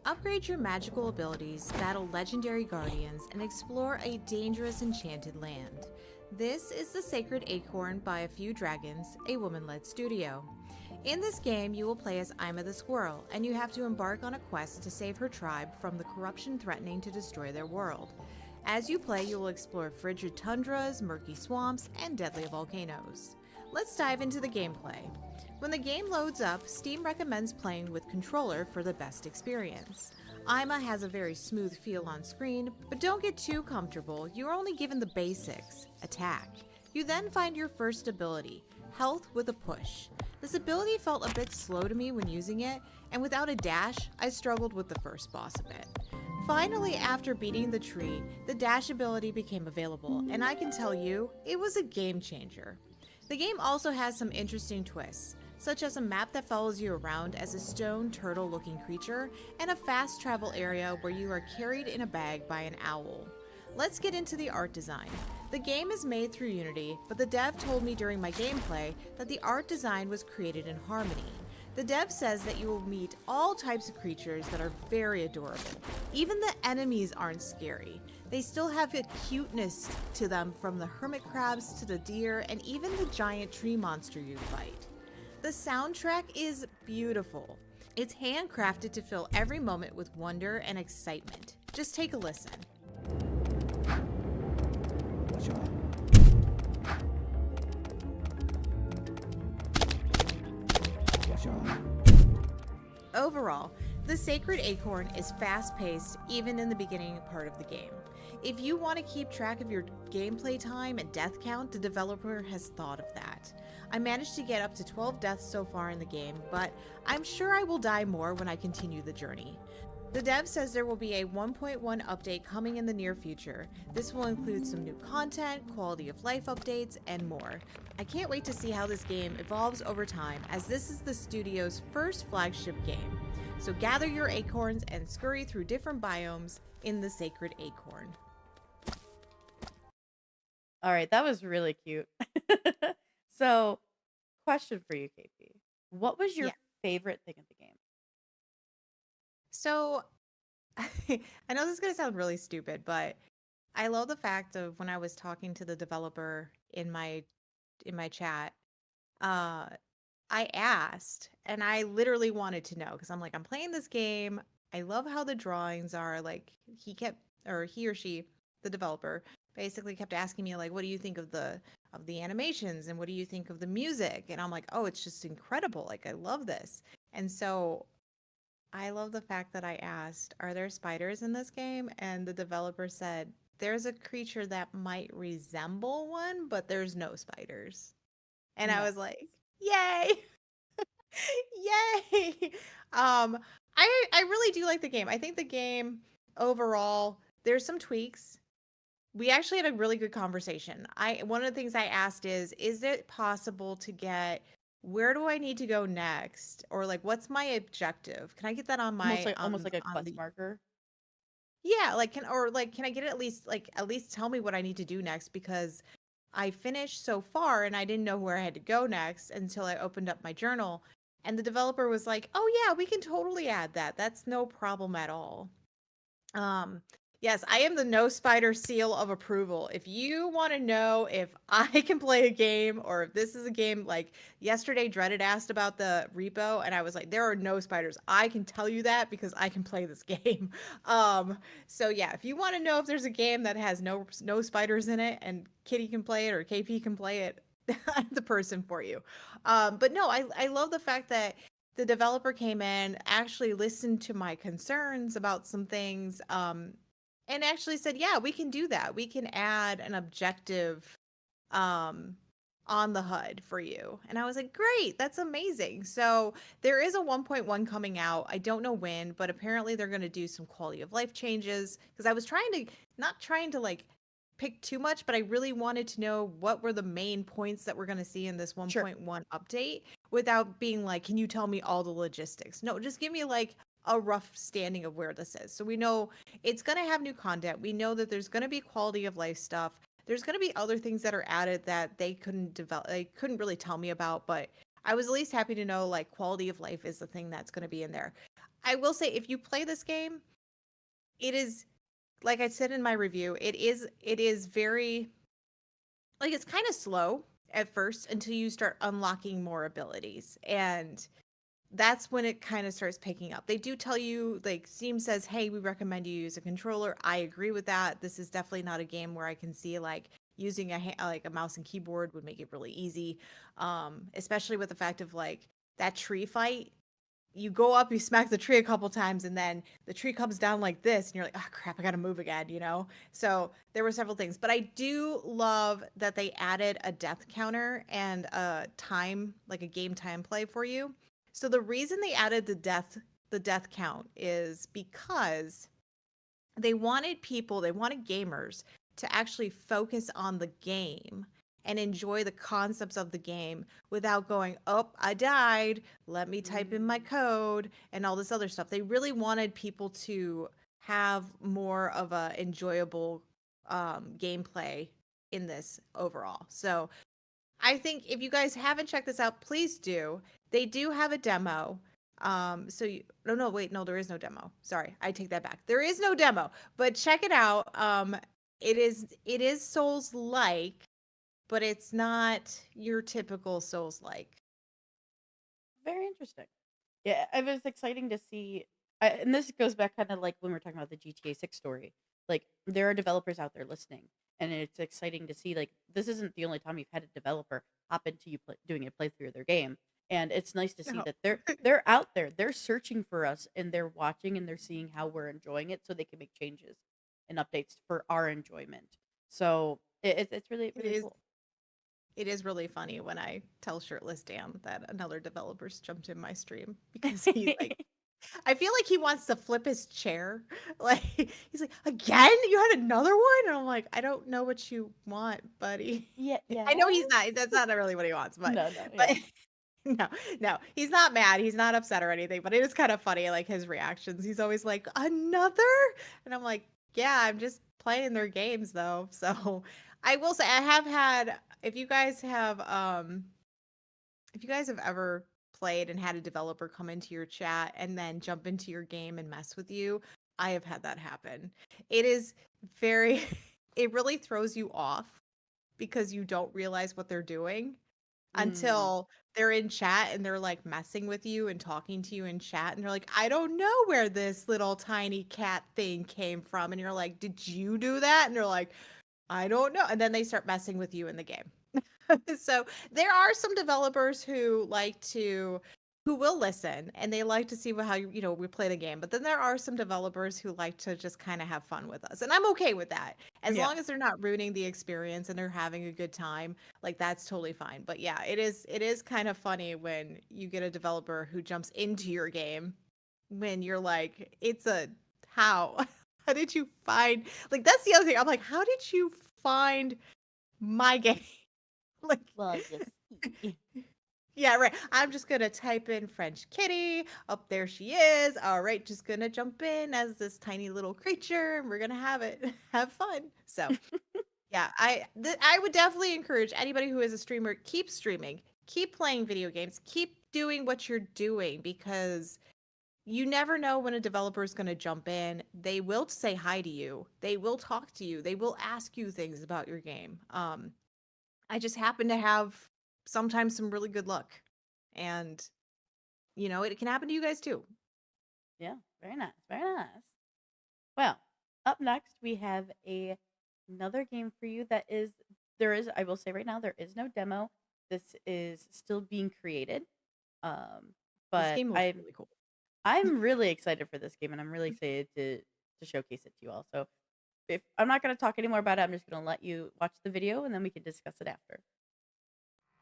Upgrade your magical abilities, battle legendary guardians, and explore a dangerous enchanted land. This is The Sacred Acorn by A Few Dragons, a woman-led studio. In this game, you will play as Ima the squirrel, and you have to embark on a quest to save her tribe from the corruption threatening to destroy their world. As you play, you will explore frigid tundras, murky swamps, and deadly volcanoes. Let's dive into the gameplay. When the game loads up, Steam recommends playing with controller for the best experience. Ima has a very smooth feel on screen, but don't get too comfortable. You are only given the basics: attack. You then find your first ability, health with a push. This ability felt a bit slow to me when using it, and without a dash, I struggled with the first boss of it. Finally, after beating the tree, the dash ability became available, and I can tell you, it was a game changer. The game also has some interesting twists, such as a map that follows you around as a stone turtle looking creature, and a fast travel area where you are carried in a bag by an owl. Let's get into the art design. The game is made through Unity, but the dev told me during my gameplay that the art design was created in Harmony. The dev says that you will meet all types of creatures that are very adorable. Even the enemies aren't scary. They still have a cuteness to them, from the hermit crabs to the deer and even the giant tree monster you fight. The soundtrack is beautiful. It's handcrafted to fill every moment with wonder and excitement. Just take a listen. Overall, The Sacred Acorn is fast-paced even in the beginning part of the game. If you want to keep track of your gameplay time and death count, the developer has thought of that. I managed to get up to 12 deaths so far in the game, but I'm sure I will die more when I continue the journey. The dev says there will be a 1.1 update coming in the near future. This will include some new content, quality of life updates, and more. I can't wait to see how this game evolves over time, as this is the studio's first flagship game. So gather your acorns and scurry through different biomes in The Sacred Acorn. All right, that was really cute. So, question for you, KP. What was your Yeah. favorite thing of the game? So I know this is going to sound really stupid, but I love the fact of when I was talking to the developer in my chat, uh I asked, and I literally wanted to know, because I'm like, I'm playing this game. I love how the drawings are. Like, he or she, the developer, basically kept asking me, like, what do you think of the animations, and what do you think of the music? And I'm like, oh, it's just incredible. Like, I love this. And so I love the fact that I asked, are there spiders in this game? And the developer said, there's a creature that might resemble one, but there's no spiders. And I No. was like, yay! Yay! Um, I really do like the game. I think the game overall, there's some tweaks. We actually had a really good conversation. One of the things I asked is it possible to get, where do I need to go next? Or like, what's my objective? Can I get that on Almost my like almost like a on quest the marker. yeah, like can I get it, at least tell me what I need to do next, because I finished so far and I didn't know where I had to go next until I opened up my journal, and the developer was like, "Oh yeah, we can totally add that. That's no problem at all." Um, yes, I am the no spider seal of approval. If you want to know if I can play a game, or if this is a game, like yesterday, Dreaded asked about the repo, and I was like, there are no spiders. I can tell you that because I can play this game. So yeah, if you want to know if there's a game that has no spiders in it and Kitty can play it or KP can play it, I'm the person for you. But no, I love the fact that the developer came in, actually listened to my concerns about some things, and actually said, "Yeah, we can do that. We can add an objective, um, on the HUD for you. And I was like, great, that's amazing. So there is a 1.1 coming out. I don't know when, but apparently they're going to do some quality of life changes. Because I was not trying to like pick too much, but I really wanted to know what were the main points that we're going to see in this Sure. 1.1 update without being like, can you tell me all the logistics? No, just give me like a rough standing of where this is. So we know it's going to have new content. We know that there's going to be quality of life stuff. There's going to be other things that are added that they couldn't really tell me about, but I was at least happy to know like quality of life is the thing that's going to be in there. I will say if you play this game, it is like I said in my review, it is very like it's kind of slow at first until you start unlocking more abilities. And that's when it kind of starts picking up. They do tell you, like Steam says, "Hey, we recommend you use a controller." I agree with that. This is definitely not a game where I can see like using like a mouse and keyboard would make it really easy. Especially with the fact of like that tree fight. You go up, you smack the tree a couple times, and then the tree comes down like this, and you're like, "Oh crap, I gotta move again," you know? So there were several things. But I do love that they added a death counter and a time, like a game time play for you. So the reason they added the death count is because they wanted gamers to actually focus on the game and enjoy the concepts of the game without going, "Oh, I died. Let me type in my Mm. code," and all this other stuff. They really wanted people to have more of a enjoyable gameplay in this overall. So I think if you guys haven't checked this out, please do. They do have a demo. So you, no, no, wait, no, there is no demo. Sorry, I take that back. There is no demo, but check it out. It is Souls like, but it's not your typical Souls like. Very interesting. Yeah, it was exciting to see. And this goes back kind of like when we are talking about the GTA 6 story. Like, there are developers out there listening, and it's exciting to see. Like, this isn't the only time you've had a developer hop into doing a playthrough of their game, and it's nice to see No. that they're out there, they're searching for us, and they're watching and they're seeing how we're enjoying it, so they can make changes and updates for our enjoyment. So it's really It really is cool. it is really funny when I tell Shirtless Dan that another developer's jumped in my stream because he like I feel like he wants to flip his chair. Like he's like, "Again? You had another one?" And I'm like, "I don't know what you want, buddy." Yeah, I yeah. know he's not that's not really what he wants, but No, no, but yeah. no, no, he's not mad. He's not upset or anything, but it is kind of funny like his reactions. He's always like, "Another?" And I'm like, "Yeah, I'm just playing their games though." So, I will say I have had if you guys have ever played and had a developer come into your chat and then jump into your game and mess with you, I have had that happen. It is very, it really throws you off because you don't realize what they're doing Mm. until they're in chat and they're like messing with you and talking to you in chat and they're like, "I don't know where this little tiny cat thing came from." And you're like, "Did you do that?" And they're like, "I don't know." And then they start messing with you in the game. So there are some developers who will listen and they like to see how we play the game. But then there are some developers who like to just kind of have fun with us. And I'm okay with that. As Yeah. long as they're not ruining the experience and they're having a good time, like that's totally fine. But yeah, it is kind of funny when you get a developer who jumps into your game when you're like, it's a how? How did you find like that's the other thing. I'm like, how did you find my game? Like, Well, you see. yeah, right. I'm just gonna type in French kitty. Up there she is. All right, just gonna jump in as this tiny little creature, and we're gonna have it, have fun. So, yeah, I would definitely encourage anybody who is a streamer, keep streaming, keep playing video games, keep doing what you're doing because you never know when a developer is going to jump in. They will say hi to you. They will talk to you. They will ask you things about your game. I just happen to have sometimes some really good luck. And, it can happen to you guys too. Yeah, very nice, very nice. Well, up next we have another game for you that is there is I will say right now there is no demo. This is still being created. Um, This but game looks really cool. I'm really excited for this game and I'm really excited to showcase it to you all. So if I'm not going to talk anymore about it, I'm just going to let you watch the video and then we can discuss it after.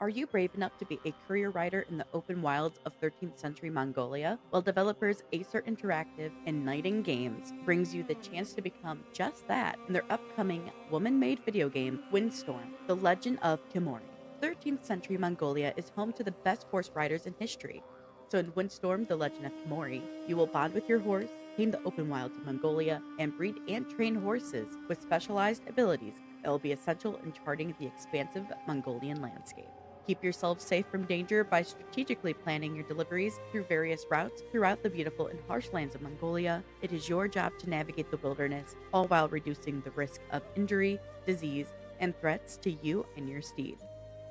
Are you brave enough to be a career rider in the open wilds of 13th century Mongolia? Well, developers Acer Interactive and Nighting Games brings you the chance to become just that in their upcoming woman-made video game, Windstorm: The Legend of Kimori. 13th century Mongolia is home to the best horse riders in history. So in Windstorm: The Legend of Kimori, you will bond with your horse, tame the open wilds of Mongolia, and breed and train horses with specialized abilities that will be essential in charting the expansive Mongolian landscape. Keep yourself safe from danger by strategically planning your deliveries through various routes throughout the beautiful and harsh lands of Mongolia. It is your job to navigate the wilderness, all while reducing the risk of injury, disease, and threats to you and your steed.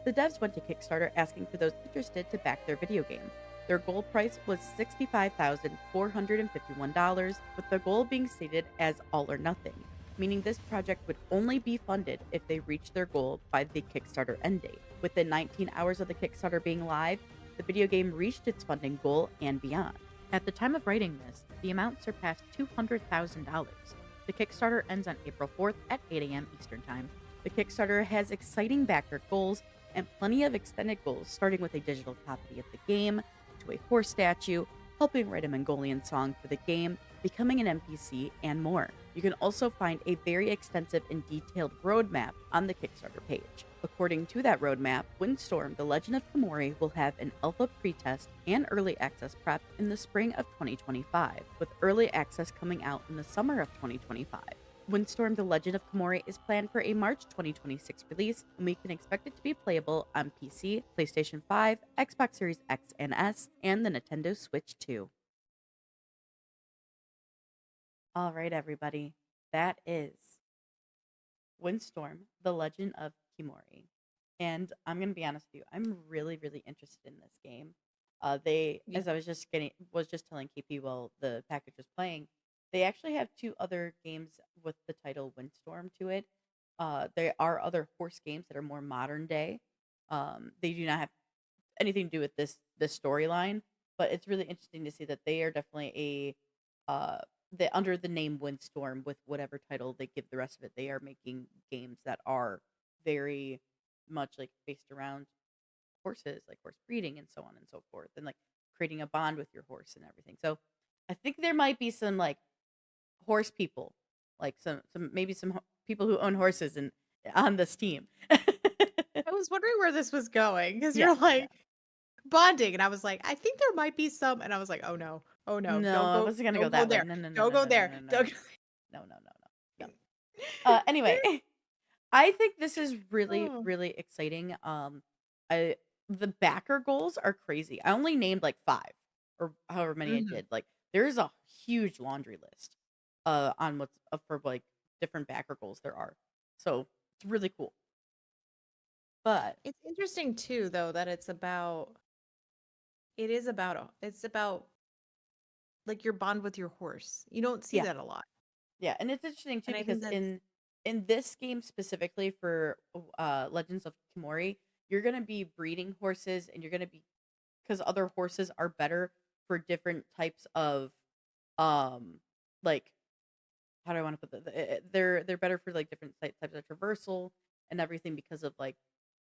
The devs went to Kickstarter asking for those interested to back their video game. Their goal price was $65,451, with the goal being stated as all or nothing, meaning this project would only be funded if they reached their goal by the Kickstarter end date. Within 19 hours of the Kickstarter being live, the video game reached its funding goal and beyond. At the time of writing this, the amount surpassed $200,000. The Kickstarter ends on April 4th at 8 a.m. Eastern Time. The Kickstarter has exciting backer goals and plenty of extended goals, starting with a digital copy of the game, to a horse statue, helping write a Mongolian song for the game, becoming an NPC, and more. You can also find a very extensive and detailed roadmap on the Kickstarter page. According to that roadmap, Windstorm: The Legend of Kimori will have an alpha pretest and early access prep in the spring of 2025, with early access coming out in the summer of 2025. Windstorm: The Legend of Kimori is planned for a March 2026 release, and we can expect it to be playable on PC, PlayStation 5, Xbox Series X and S, and the Nintendo Switch 2. All right, everybody. That is Windstorm: The Legend of Kimori. And I'm gonna be honest with you, I'm really, really interested in this game. They, Yeah. as I was just telling KP while the package was playing, they actually have two other games with the title Windstorm to it. There are other horse games that are more modern day. They do not have anything to do with this storyline, but it's really interesting to see that they are definitely under the name Windstorm, with whatever title they give the rest of it, they are making games that are very much like based around horses, like horse breeding and so on and so forth, and like creating a bond with your horse and everything. So I think there might be some like horse people, like some maybe some people who own horses and on this team. I was wondering where this was going because Yeah, you're yeah. like bonding, and I was like, I think there might be some, and I was like, oh no, No, I wasn't gonna go don't go that way. there, No, no, no, don't no, go no, no, there, no, no, don't. no, no, no, no, no. Anyway, I think this is really, Oh. really exciting. I The backer goals are crazy. I only named like five or however many I Mhm. did. Like there's a huge laundry list on what's for like different backer goals there are. So it's really cool. But It's interesting too, though, that it's about like your bond with your horse. You don't see yeah, that a lot, yeah, and it's interesting too and I because think that's in this game specifically for Legends of Kimori, you're gonna be breeding horses and you're gonna be because other horses are better for different types of um like how do I want to put that? They're better for like different types of traversal and everything because of like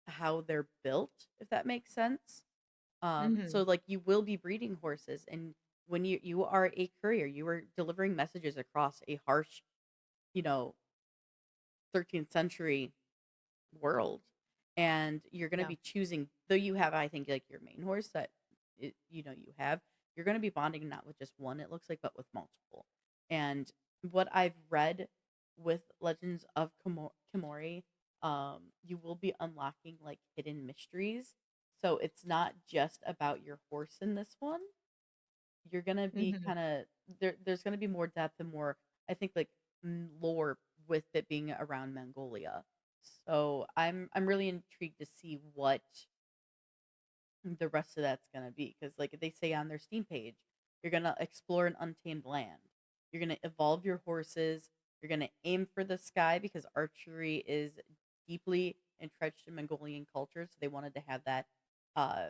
how they're built, if that makes sense. So Mhm. like you will be breeding horses, and when you are a courier, you are delivering messages across a harsh, you know, 13th century world, and you're going to Yeah. be choosing, though you have, I think, like your main horse that you have, you're going to be bonding not with just one, it looks like, but with multiple. And what I've read with Legends of Kimori, you will be unlocking like hidden mysteries, so it's not just about your horse in this one. You're going to be Mhm. kind of there's going to be more depth and more, I think, like lore with it being around Mongolia. So I'm really intrigued to see what the rest of that's gonna be, because like they say on their Steam page, you're gonna explore an untamed land. You're gonna evolve your horses. You're gonna aim for the sky because archery is deeply entrenched in Mongolian culture. So they wanted to have that uh,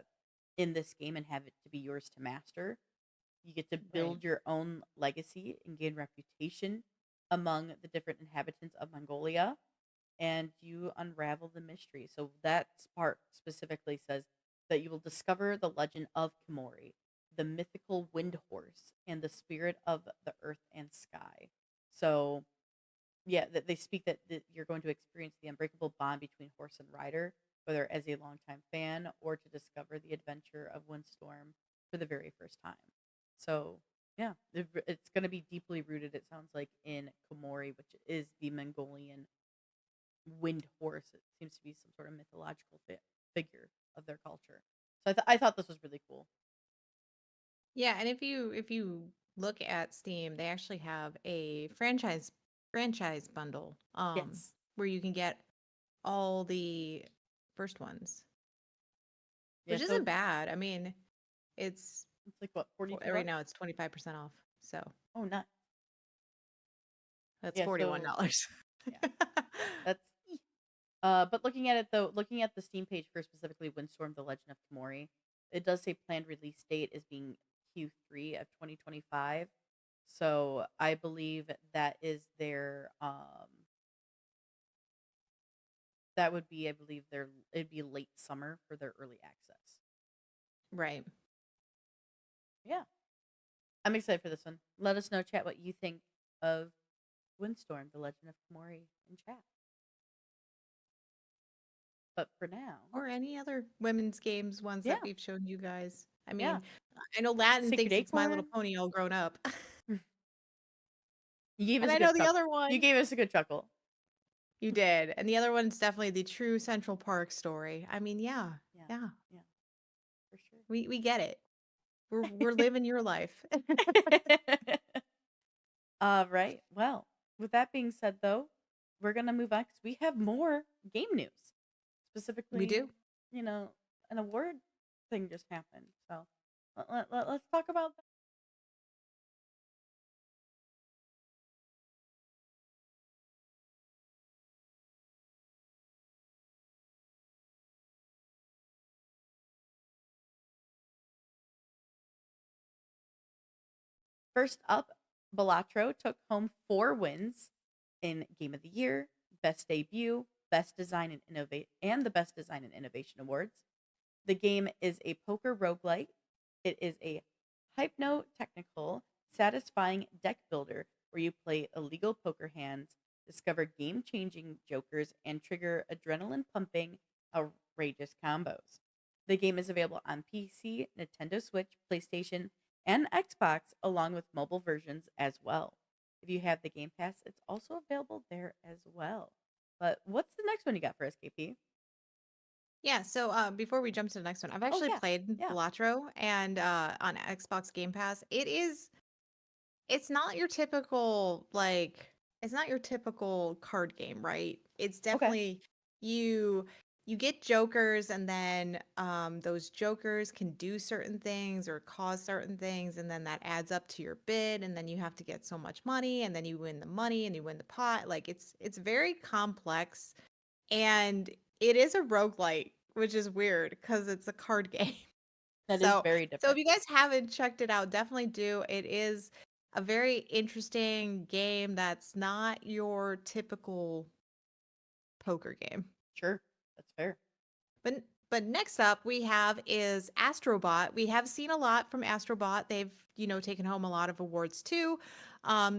in this game and have it to be yours to master. You get to Right. build your own legacy and gain reputation among the different inhabitants of Mongolia. and you unravel the mystery. So that part specifically says that you will discover the legend of Kimori, the mythical wind horse, and the spirit of the earth and sky. So yeah, that they speak that you're going to experience the unbreakable bond between horse and rider, whether as a longtime fan or to discover the adventure of Windstorm for the very first time. So, yeah, it's going to be deeply rooted, it sounds like, in Komori, which is the Mongolian wind horse. It seems to be some sort of mythological figure of their culture. So I thought this was really cool. Yeah, and if you look at Steam, they actually have a franchise bundle Yes. where you can get all the first ones, Yeah, which so isn't bad. I mean, it's it's like what, 42 right bucks? now it's 25% off. So Oh, nice. that's Yeah, so $41. yeah, that's but looking at it though, looking at the Steam page for specifically Windstorm: The Legend of Tomori, it does say planned release date is being Q3 of 2025. So I believe that is their that would be, I believe, their it'd be late summer for their early access. Right. Yeah. I'm excited for this one. Let us know, chat, what you think of Windstorm: The Legend of Tomori in chat. But for now, Or any other women's games ones that yeah, we've shown you guys. I yeah. mean, I know Latin Sacred thinks it's My Little Acorn. Pony all grown up. You gave And us a I good know the chuckle. other You one. gave us a good chuckle. You did. And the other one's definitely the true Central Park story. I mean, yeah. Yeah, Yeah. yeah, for sure. We get it. We're living your life. All right. Well, with that being said, though, we're gonna move on because we have more game news. We Specifically, do. an award thing just happened. So let's talk about that. First up, Balatro took home 4 wins in Game of the Year, Best Debut, Best Design and Innovate, and the Best Design and Innovation Awards. The game is a poker roguelite. It is a hypno-technical, satisfying deck builder where you play illegal poker hands, discover game-changing jokers, and trigger adrenaline-pumping, outrageous combos. The game is available on PC, Nintendo Switch, PlayStation, and Xbox, along with mobile versions as well. If you have the Game Pass, it's also available there as well. But what's the next one you got for SKP? Yeah, so before we jump to the next one, I've Oh actually yeah, played yeah. Balatro and on Xbox Game Pass. It's not your typical it's not your typical card game, right? It's Okay. definitely you you get jokers and then those jokers can do certain things or cause certain things and then that adds up to your bid and then you have to get so much money and then you win the money and you win the pot. Like it's very complex and it is a roguelite, which is weird because it's a card game. That is So, very so if different. you guys haven't checked it out, definitely do. It is a very interesting game that's not your typical poker game. Sure. That's fair. But next up we have is Astrobot. We have seen a lot from Astrobot. They've, taken home a lot of awards too.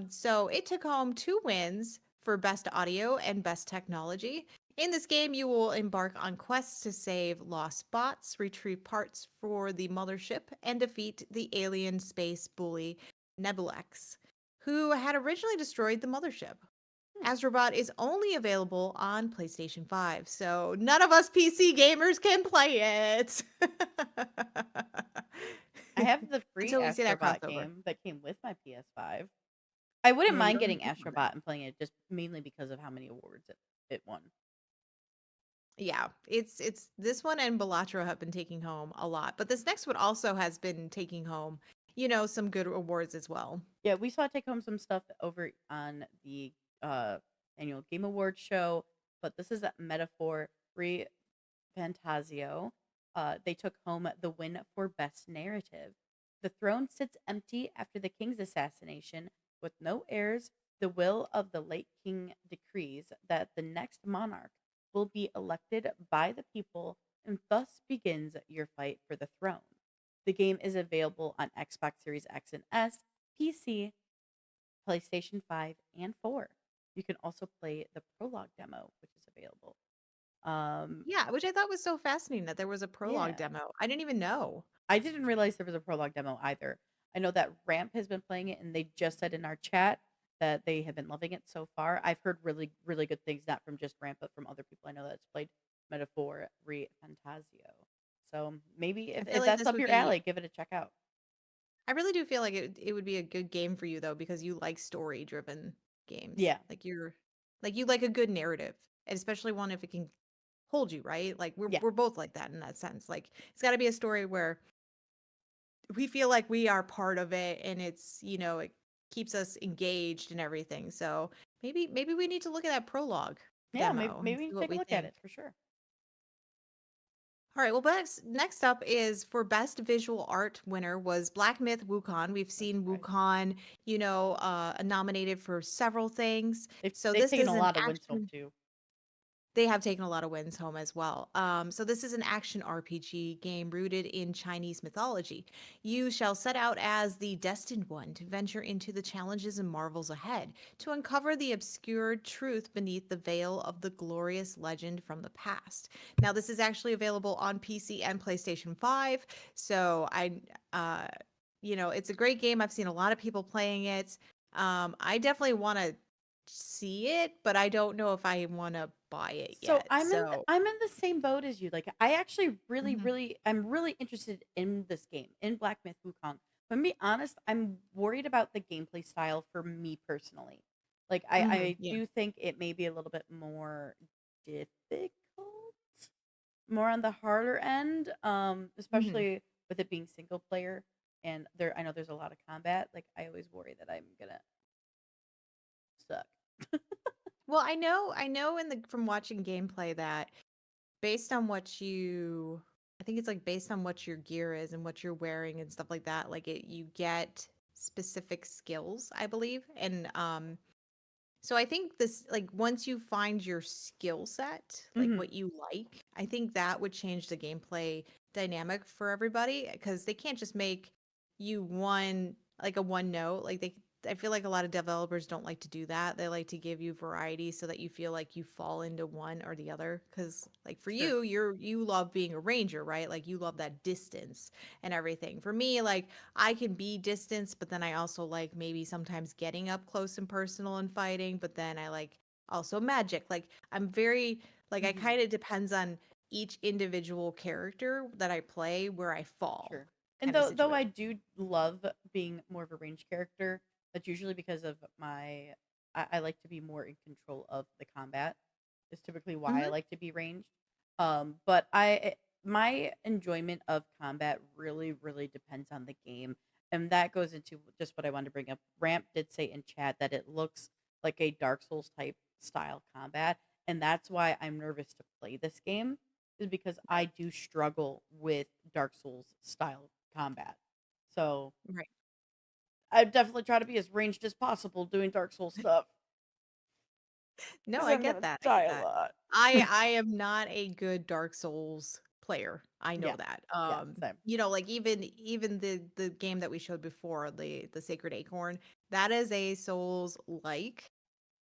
So it took home 2 wins for best audio and best technology. In this game, you will embark on quests to save lost bots, retrieve parts for the mothership, and defeat the alien space bully Nebulex, who had originally destroyed the mothership. Hmm. Astrobot is only available on PlayStation 5, so none of us PC gamers can play it. I have the free Until we see that Astrobot crossover. game that came with my PS5. I wouldn't Yeah, you mind don't getting need to pay for that. Astrobot and playing it just mainly because of how many awards it won. Yeah, it's this one and Balatro have been taking home a lot, but this next one also has been taking home, some good awards as well. Yeah, we saw it take home some stuff over on the uh annual Game Awards show, but this is a Metaphor Free Fantasio. They took home the win for Best Narrative. The throne sits empty after the king's assassination, with no heirs, The will of the late king decrees that the next monarch will be elected by the people, and thus begins your fight for the throne. The game is available on Xbox Series X and S, PC, PlayStation 5, and 4. You can also play the prologue demo, which is available. Um, Yeah, which I thought was so fascinating that there was a prologue yeah, demo. I didn't even know. I didn't realize there was a prologue demo either. I know that Ramp has been playing it, and they just said in our chat that they have been loving it so far. I've heard really, really good things, not from just Ramp, but from other people I know that's played Metaphor Re Fantasio. So maybe I feel if like that's this up would your be alley, give it a check out. I really do feel like it would be a good game for you though because you like story-driven games. Yeah, Like you like a good narrative, and especially one if it can hold you, right? Like yeah, we're both like that in that sense. Like it's got to be a story where we feel like we are part of it and it's, it keeps us engaged and everything. So maybe we need to look at that prologue yeah. Maybe demo and maybe we see can what take a we look at think. it for sure. All right. Well, next up is for best visual art winner was Black Myth Wukong. We've No seen surprise. Wukong, nominated for several things. So They've this taken is a an lot of wins home action. too. They have taken a lot of wins home as well. So this is an action RPG game rooted in Chinese mythology. You shall set out as the destined one to venture into the challenges and marvels ahead, to uncover the obscure truth beneath the veil of the glorious legend from the past. Now, this is actually available on PC and PlayStation 5. So it's a great game. I've seen a lot of people playing it. I definitely want to see it, but I don't know if I want to buy it So yet. So, I'm in the same boat as you. Like I actually mhm, I'm really interested in this game, in Black Myth Wukong. But to be honest, I'm worried about the gameplay style for me personally. Like I yeah. do think it may be a little bit more difficult, more on the harder end, Mhm. especially with it being single player and I know there's a lot of combat. Like I always worry that I'm gonna suck. Well, I know from watching gameplay that based on I think it's like based on what your gear is and what you're wearing and stuff like that, like you get specific skills, I believe. And so I think this, like, once you find your skill set, like Hmm. what you like, I think that would change the gameplay dynamic for everybody because they can't just make you like a one note. I feel like a lot of developers don't like to do that. They like to give you variety so that you feel like you fall into one or the other. Because, like, for Sure. you love being a ranger, right? Like, you love that distance and everything. For me, like, I can be distance, but then I also like maybe sometimes getting up close and personal and fighting, but then I like also magic. Like I'm very like I Hmm. kind of depends on each individual character that I play where I fall Sure. And kind of though I situation. do love being more of a range character, that's usually because of I like to be more in control of the combat. Is typically why I Hmm. like to be ranged. But my enjoyment of combat really depends on the game, and that goes into just what I wanted to bring up. Ramp did say in chat that it looks like a Dark Souls type style combat, and that's why I'm nervous to play this game is because I Right. do struggle with Dark Souls style combat. So Right. I definitely try to be as ranged as possible doing Dark Souls stuff No, because I I'm get gonna that. I die get a that. lot. I am not a good Dark Souls player. I know Yeah, that. yeah, same. Like even the game that we showed before, the Sacred Acorn, that is a Souls like.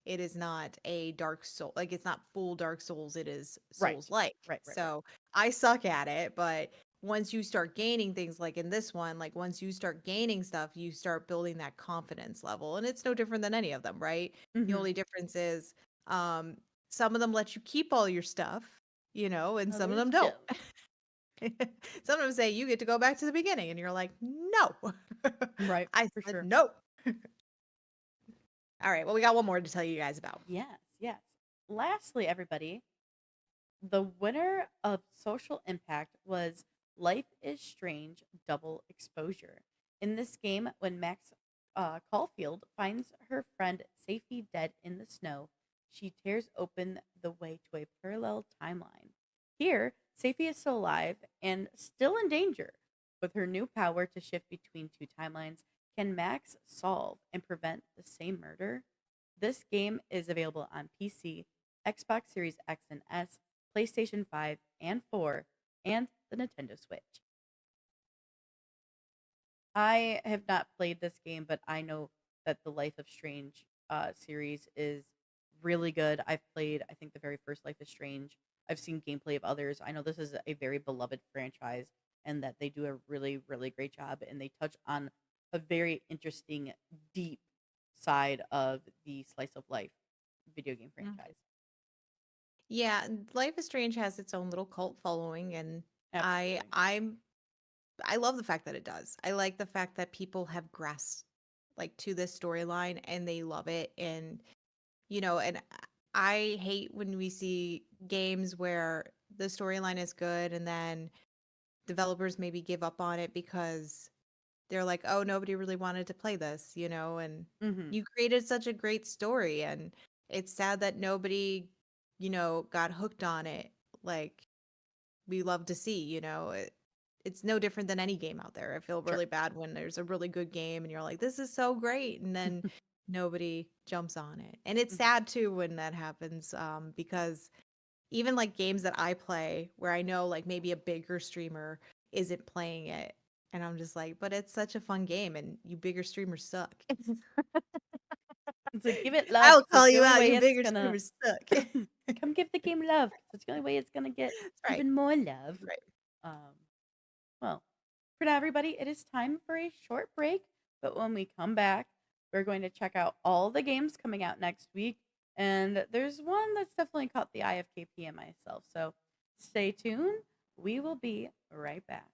It is not a Dark Soul, like it's not full Dark Souls, it is Right, Souls like. right. So I suck at it, but once you start gaining things like in this one, like once you start gaining stuff, you start building that confidence level. And it's no different than any of them, right? The Hmm. only difference is um some of them let you keep all your stuff, and some of them Others don't. don't. Some of them say you get to go back to the beginning, and you're like, no. Right, I for said sure. no. All right, well, we got one more to tell you guys about. Yes. Lastly, everybody, the winner of social impact was Life is Strange Double Exposure. In this game, when Max Caulfield finds her friend Safety dead in the snow, she tears open the way to a parallel timeline. Here, Safety is still alive and still in danger. With her new power to shift between two timelines, can Max solve and prevent the same murder? This game is available on PC, Xbox Series X and S, PlayStation 5 and 4, and the Nintendo Switch. I have not played this game, but I know that the Life of Strange series is really good. I've played, I think, the very first Life is Strange. I've seen gameplay of others. I know this is a very beloved franchise and that they do a really, really great job. And they touch on a very interesting, deep side of the slice of life video game Mm. franchise. Yeah, Life is Strange has its own little cult following, and I Absolutely. I'm I love the fact that it does. I like the fact that people have grasped like to this storyline and they love it, and and I hate when we see games where the storyline is good and then developers maybe give up on it because they're like, "Oh, nobody really wanted to play this," and Hmm. you created such a great story, and it's sad that nobody, got hooked on it like we love to see, it's no different than any game out there. I feel Sure. really bad when there's a really good game and you're like, "This is so great," and then nobody jumps on it. And it's Mhm. sad too when that happens, because even like games that I play where I know like maybe a bigger streamer isn't playing it, and I'm just like, but it's such a fun game and you bigger streamers suck. It's like, give it love I'll 'cause it's call the you only out, way you it's bigger gonna streamers suck. come give the game love 'cause it's the only way it's gonna get That's right. even more love. That's right. Um, well, for now, everybody, it is time for a short break. But when we come back, we're going to check out all the games coming out next week. And there's one that's definitely caught the eye of KP and myself. So stay tuned. We will be right back.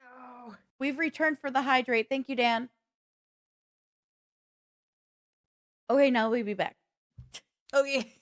No. We've returned for the hydrate. Thank you, Dan. Okay, now we'll be back. Okay.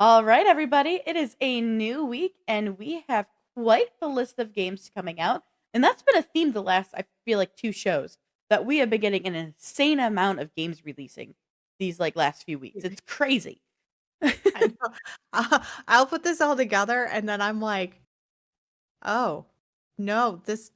All right, everybody. It is a new week, and we have quite the list of games coming out. And that's been a theme the last, I feel like, 2 shows that we have been getting an insane amount of games releasing these like last few weeks. It's crazy. I know. I'll put this all together and then I'm like, oh no, this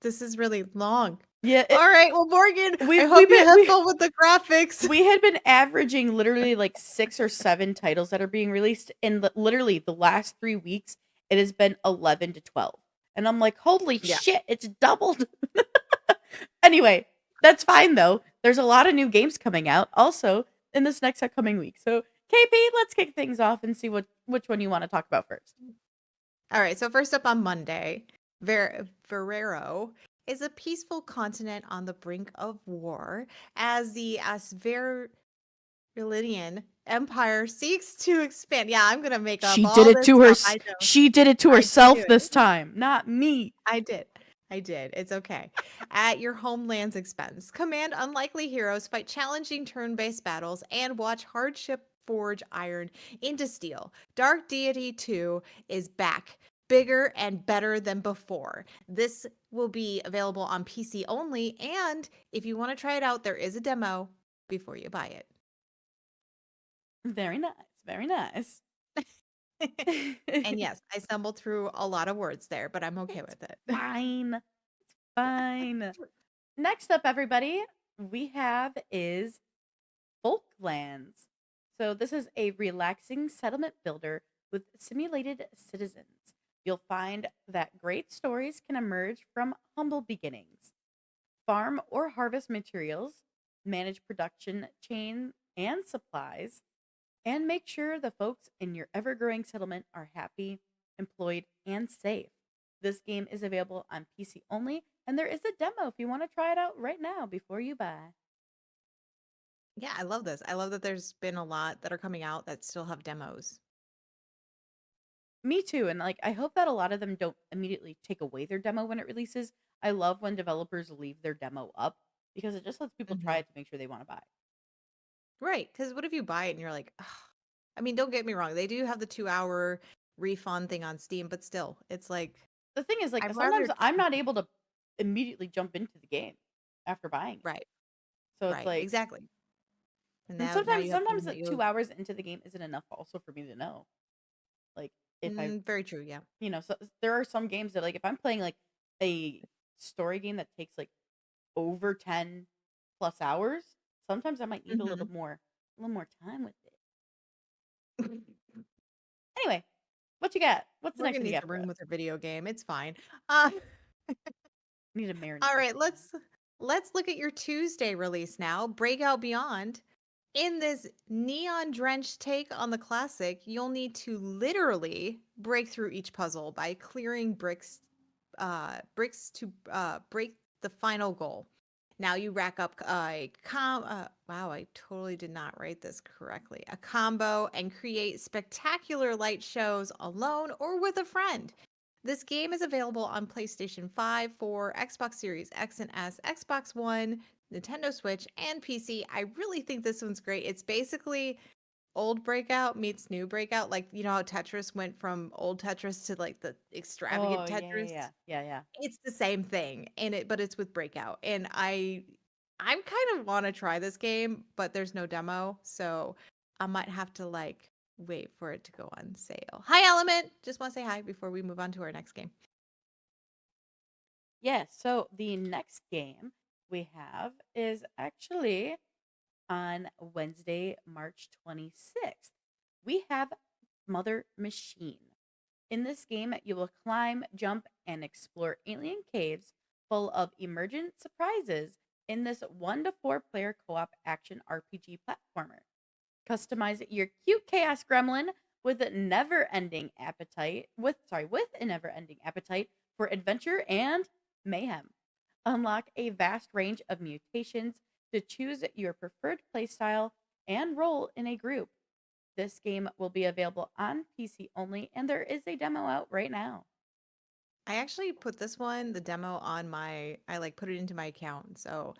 is really long. Yeah, All right, well, Morgan, we- I hope we- you have we- fun with the graphics. we had been averaging literally like 6 or 7 titles that are being released in literally the last 3 weeks. It has been 11 to 12. And I'm like, holy Yeah. shit, it's doubled. Anyway, that's fine though. There's a lot of new games coming out also in this next upcoming week. So, KP, let's kick things off and see which one you want to talk about first. All right, so first up on Monday, Verero is a peaceful continent on the brink of war as the Asverilian Empire seeks to expand. Yeah, I'm gonna make up She all did it this to her. stuff. I know. She did it to I did herself do it. this time, not me. I did. I did. It's okay. At your homeland's expense, command unlikely heroes, fight challenging turn-based battles, and watch hardship forge iron into steel. Dark Deity 2 is back, bigger and better than before. This will be available on PC only, and if you want to try it out, there is a demo before you buy it. Very nice. Very nice. And yes, I stumbled through a lot of words there, but I'm okay with it. Fine. It's fine. Next up, everybody, we have is Folklands. So this is a relaxing settlement builder with simulated citizens. You'll find that great stories can emerge from humble beginnings. Farm or harvest materials, manage production chain and supplies, and make sure the folks in your ever-growing settlement are happy, employed, and safe. This game is available on PC only, and there is a demo if you want to try it out right now before you buy. Yeah, I love this. I love that there's been a lot that are coming out that still have demos. Me too, and like I hope that a lot of them don't immediately take away their demo when it releases. I love when developers leave their demo up because it just lets people try Mhm. it to make sure they want to buy. Right, because what if you buy it and you're like, "Ugh." I mean, don't get me wrong, they do have the 2-hour refund thing on Steam, but still, it's like, The thing is, like I'd sometimes rather I'm not able to immediately jump into the game after buying it, Right, so it's right, like, exactly. And and now sometimes you have sometimes something that that you 2 hours into the game isn't enough also for me to know. Like if I, very true, yeah. so there are some games that like if I'm playing like a story game that takes like over 10 plus hours, sometimes I might need Mhm. a little more time with it. Anyway, what you got? What's the next Morgan one you needs got a for room us? with her video game, it's fine. Uh, Need a marinate. all right, let's look at your Tuesday release now, Breakout Beyond. In this neon-drenched take on the classic, you'll need to literally break through each puzzle by clearing bricks to break the final goal. Now you rack up wow, I totally did not write this correctly. A combo and create spectacular light shows alone or with a friend. This game is available on PlayStation 5, 4, Xbox Series X and S, Xbox One, Nintendo Switch, and PC. I really think this one's great. It's basically old Breakout meets new Breakout. Like, you know how Tetris went from old Tetris to like the Oh extravagant yeah, Tetris? yeah. It's the same thing, but it's with Breakout. And I'm kind of want to try this game, but there's no demo, so I might have to like wait for it to go on sale. Hi Element, just want to say hi before we move on to our next game. Yeah, so the next game we have is actually on Wednesday, March 26th. We have Mother Machine. In this game, you will climb, jump, and explore alien caves full of emergent surprises in this 1 to 4 player co-op action RPG platformer. Customize your cute chaos gremlin with a never-ending appetite with a never-ending appetite for adventure and mayhem. Unlock a vast range of mutations to choose your preferred playstyle and role in a group. This game will be available on PC only, and there is a demo out right now. I actually put the demo on I like put it into my account. So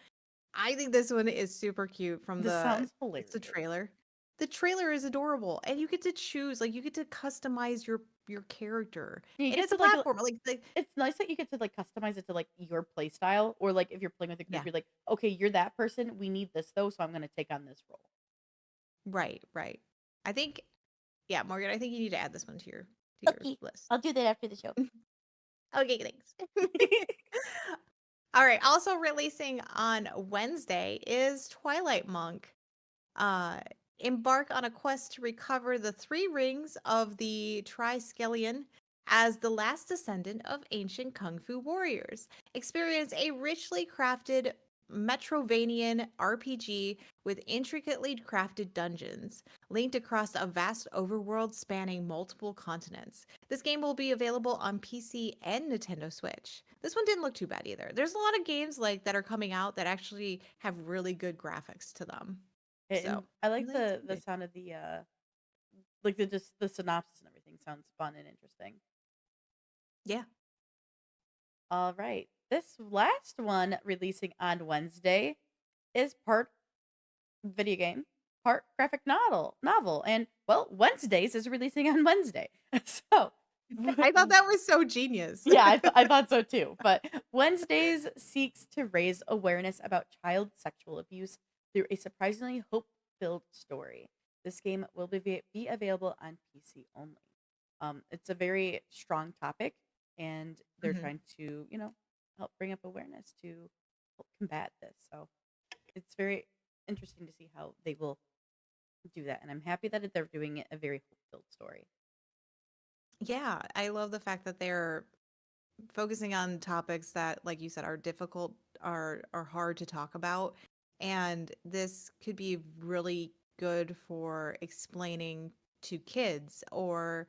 I think this one is super cute This sounds hilarious. it's the trailer. the trailer is adorable, and you get to choose, like, you get to customize your character, You and get it's to a like platform, like the it's nice that you get to like customize it to like your play style, or like if you're playing with a group, yeah, you're like, okay, you're that person. We need this though, so I'm gonna take on this role. right, right. I think, yeah, Morgan, I think you need to add this one to your Okay, list. I'll do that after the show. Okay, thanks. All right, also releasing on Wednesday is Twilight Monk. Uh, embark on a quest to recover the three rings of the Triskelion as the last descendant of ancient kung fu warriors. Experience a richly crafted Metrovanian RPG with intricately crafted dungeons linked across a vast overworld spanning multiple continents. This game will be available on PC and Nintendo Switch. This one didn't look too bad either. There's a lot of games like that are coming out that actually have really good graphics to them. And So, I I'm like really the excited. sound of the like the just the synopsis and everything sounds fun and interesting. Yeah. All right. This last one releasing on Wednesday is part video game, part graphic novel. And well, Wednesdays is releasing on Wednesday. So I thought that was so genius. yeah, I thought so too. But Wednesdays seeks to raise awareness about child sexual abuse through a surprisingly hope filled story. This game will be available on PC only. It's a very strong topic, and they're Mhm. trying to, help bring up awareness to help combat this. So it's very interesting to see how they will do that. And I'm happy that they're doing it a very hope filled story. Yeah, I love the fact that they're focusing on topics that, like you said, are difficult, are hard to talk about, and this could be really good for explaining to kids or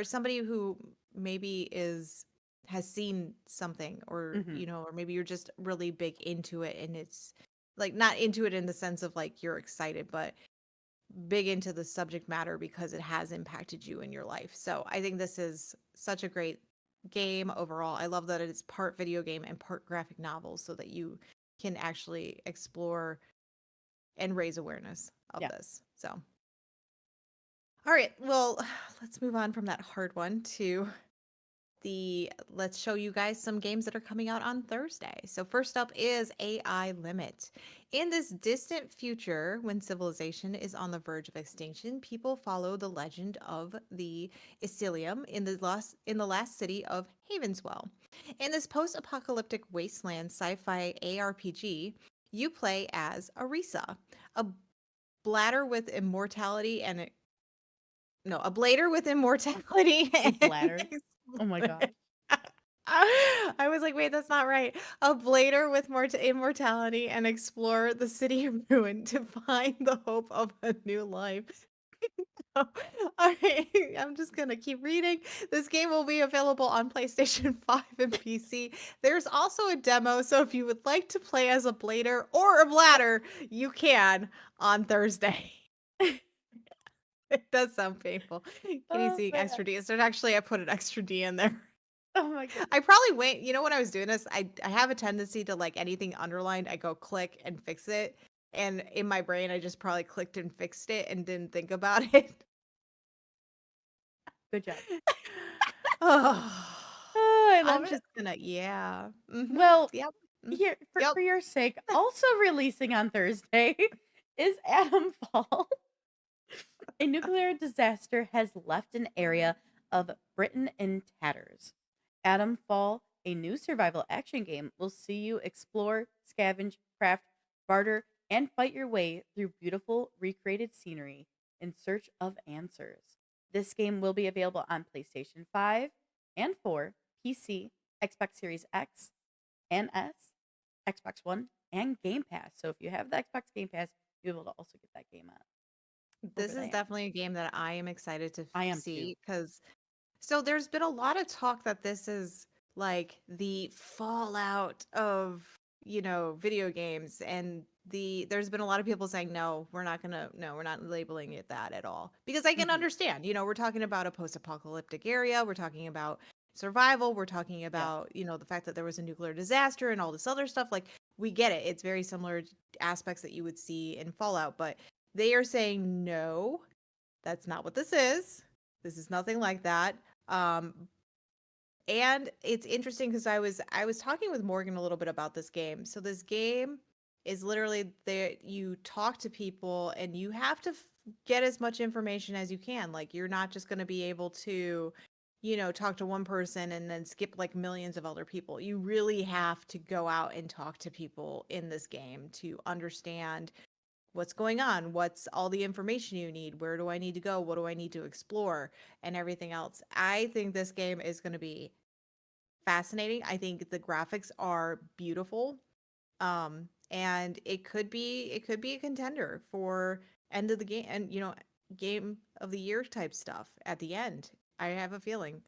somebody who maybe is has seen something or Hmm. or maybe you're just really big into it and it's like not into it in the sense of like you're excited but big into the subject matter because it has impacted you in your life. So I think this is such a great game overall. I love that it's part video game and part graphic novel so that you can actually explore and raise awareness of Yeah. this. So, all right, well, let's move on from that hard one to the let's show you guys some games that are coming out on Thursday. So first up is AI Limit. In this distant future when civilization is on the verge of extinction, people follow the legend of the Icilium in the last city of Havenswell. In this post-apocalyptic wasteland sci-fi ARPG, you play as Arisa, a bladder with immortality and a blader with immortality A and bladder. Oh my gosh. I was like, wait, that's not right. A blader with more immortality and explore the city of ruin to find the hope of a new life. All right, I'm just gonna keep reading. This game will be available on PlayStation 5 and PC. There's also a demo, so if you would like to play as a blader or a bladder, you can on Thursday. It does sound painful. Kitty Oh seeing man. extra D. So actually, I put an extra D in there. Oh my goodness. I probably went, when I was doing this, I have a tendency to like anything underlined, I go click and fix it. And in my brain, I just probably clicked and fixed it and didn't think about it. Good job. Oh, Oh, I love I'm it. just gonna, yeah. Well, Yep. Mm, here yep. for your sake, also releasing on Thursday is Atom Fall. A nuclear disaster has left an area of Britain in tatters. Atom Fall, a new survival action game, will see you explore, scavenge, craft, barter, and fight your way through beautiful recreated scenery in search of answers. This game will be available on PlayStation 5 and 4, PC, Xbox Series X and S, Xbox One, and Game Pass. So if you have the Xbox Game Pass, you'll be able to also get that game over This is there. definitely a game that I am excited to I am too. see because so there's been a lot of talk that this is like the fallout of, video games and there's been a lot of people saying no, we're not labeling it that at all. Because I can Hmm. understand, we're talking about a post-apocalyptic area, we're talking about survival, we're talking Yeah. about, the fact that there was a nuclear disaster and all this other stuff like we get it. It's very similar to aspects that you would see in Fallout, but They are saying no, that's not what this is. This is nothing like that. Um, and it's interesting because I was talking with Morgan a little bit about this game. So this game is literally there you talk to people and you have to get as much information as you can. Like you're not just going to be able to, talk to one person and then skip like millions of other people. You really have to go out and talk to people in this game to understand what's going on, what's all the information you need, where do I need to go, what do I need to explore, and everything else. I think this game is going to be fascinating. I think the graphics are beautiful. And it could be a contender for end of the game and game of the year type stuff at the end. I have a feeling.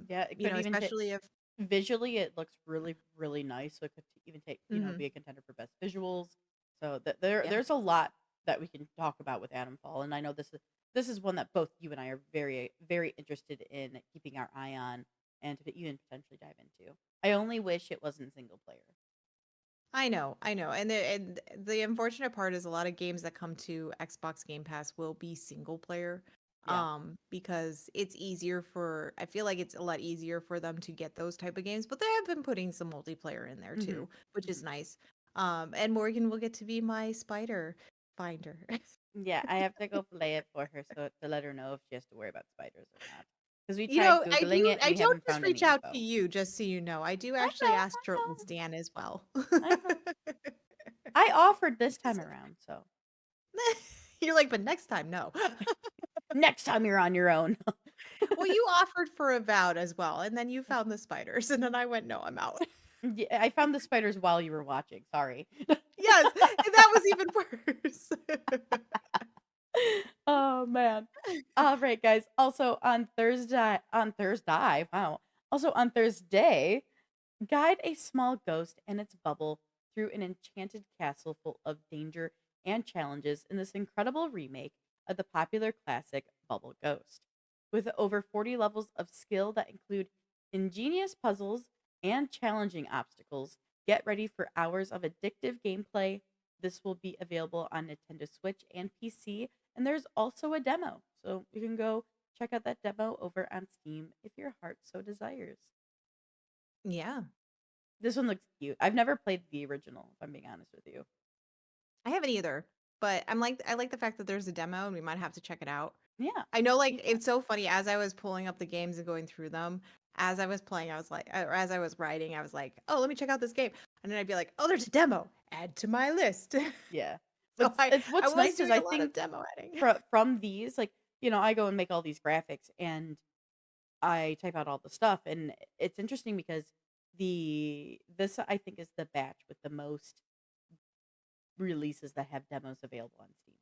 Yeah, it could even take Especially if visually it looks really, really nice. So it could even take, mhm, be a contender for best visuals. So that there yeah. there's a lot that we can talk about with Adamfall. And I know this is one that both you and I are very, very interested in keeping our eye on and to even potentially dive into. I only wish it wasn't single player. I know. And the unfortunate part is a lot of games that come to Xbox Game Pass will be single player. Yeah. Because it's easier for I feel like it's a lot easier for them to get those type of games, but they have been putting some multiplayer in there Hmm. too, which is Hmm. nice. And Morgan will get to be my spider finder. Yeah, I have to go play it for her so to let her know if she has to worry about spiders or not. Because we tried googling it and I we don't haven't just found reach any out to info. you, just so you know. I do I actually know, ask I Shirtless know, Dan as well. I know. I offered this time around, so You're like, but next time, no. next time you're on your own. Well, you offered for Avowed as well, and then you found the spiders, and then I went, "No, I'm out." Yeah, I found the spiders while you were watching. Sorry. Yes, and that was even worse. Oh man. All right, guys. Also on Thursday, wow. Also on Thursday, guide a small ghost and its bubble through an enchanted castle full of danger and challenges in this incredible remake of the popular classic Bubble Ghost. With over 40 levels of skill that include ingenious puzzles and challenging obstacles, get ready for hours of addictive gameplay. This will be available on Nintendo Switch and PC, and there's also a demo. So you can go check out that demo over on Steam if your heart so desires. Yeah. This one looks cute. I've never played the original, if I'm being honest with you. I haven't either, but I like the fact that there's a demo, and we might have to check it out. Yeah. I know, like, Yeah. it's so funny, as I was pulling up the games and going through them, as I was playing, I was like or as I was writing, I was like, "Oh, let me check out this game," and then I'd be like, "Oh, there's a demo. Add to my list." Yeah. So I What's was nice is doing I a lot of think demo adding. from these, like, I go and make all these graphics and I type out all the stuff, and it's interesting because this I think is the batch with the most releases that have demos available on Steam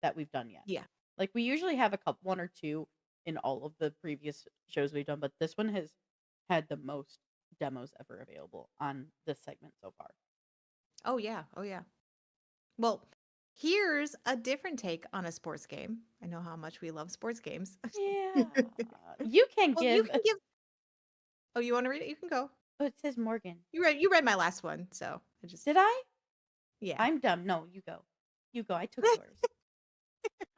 that we've done yet. Yeah. Like we usually have a couple, one or two in all of the previous shows we've done, but this one has had the most demos ever available on this segment so far. Oh, yeah. Oh, yeah. Well, here's a different take on a sports game. I know how much we love sports games. Yeah. You can Well, you give can give Oh, you wanna read it? You can go. oh, it says Morgan. You read my last one, so I just Did I? yeah. I'm dumb. No, you go. You go. I took yours.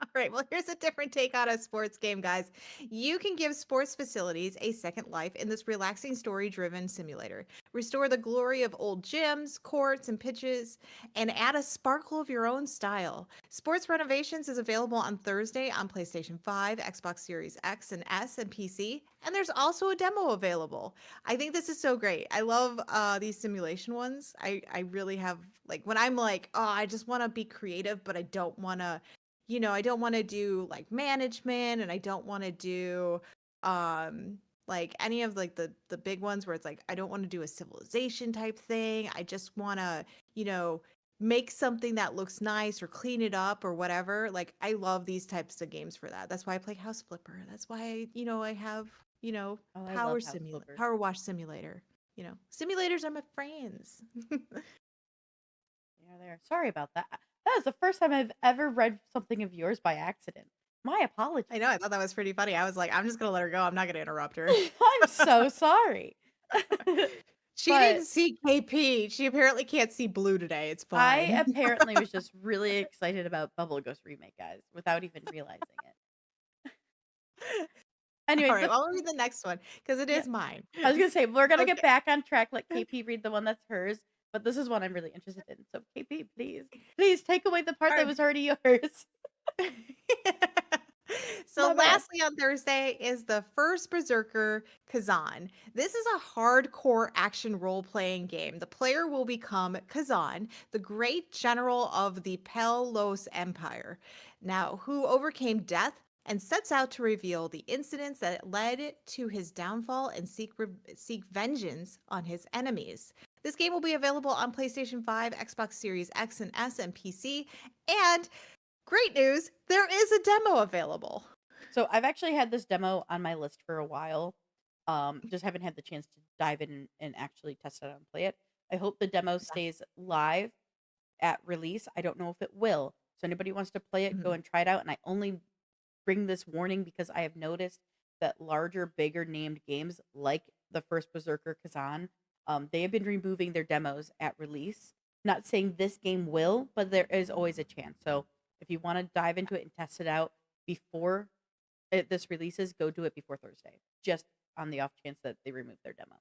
All right, well, here's a different take on a sports game, guys. You can give sports facilities a second life in this relaxing story driven simulator. Restore the glory of old gyms, courts, and pitches, and add a sparkle of your own style. Sports Renovations is available on Thursday on PlayStation 5, Xbox Series X and S, and PC. And there's also a demo available. I think this is so great. I love these simulation ones. I really have, like, when I'm like, oh, I just want to be creative, but I don't want to I don't want to do like management and I don't want to do like any of like the big ones where it's like I don't want to do a civilization type thing. I just want to, you know, make something that looks nice or clean it up or whatever. Like I love these types of games for that. That's why I play House Flipper. That's why I have, Oh, I love House Flipper. Power Wash Simulator. Simulators are my friends. Yeah, there. Sorry about that. That is the first time I've ever read something of yours by accident. My I apologies. know. I thought that was pretty funny. I was like, I'm just gonna let her go. I'm not gonna interrupt her. I'm so sorry. She But didn't see KP. She apparently can't see blue today. It's I fine. apparently was just really excited about Bubble Ghost Remake, guys, without even realizing it. Anyway, All right, well, I'll read the next one because it yeah, is mine. I was gonna say we're gonna get Okay. back on track. Let KP read the one that's hers, but this is one I'm really interested in. So KP, please take away the part All that right. was already yours. So, My bad. lastly on Thursday is the first Berserker Kazan. This is a hardcore action role playing game. The player will become Kazan, the great general of the Pelos Empire, now who overcame death and sets out to reveal the incidents that led to his downfall and seek vengeance on his enemies. This game will be available on PlayStation 5, Xbox Series X and S, and PC. And great news, there is a demo available. So I've actually had this demo on my list for a while. Just haven't had the chance to dive in and actually test it out and play it. I hope the demo stays live at release. I don't know if it will. So anybody who wants to play it, go Mhm. and try it out. And I only bring this warning because I have noticed that larger, bigger named games like the first Berserker Kazan, they have been removing their demos at release. Not saying this game will, but there is always a chance. So if you want to dive into it and test it out before this releases, go do it before Thursday. Just on the off chance that they remove their demo.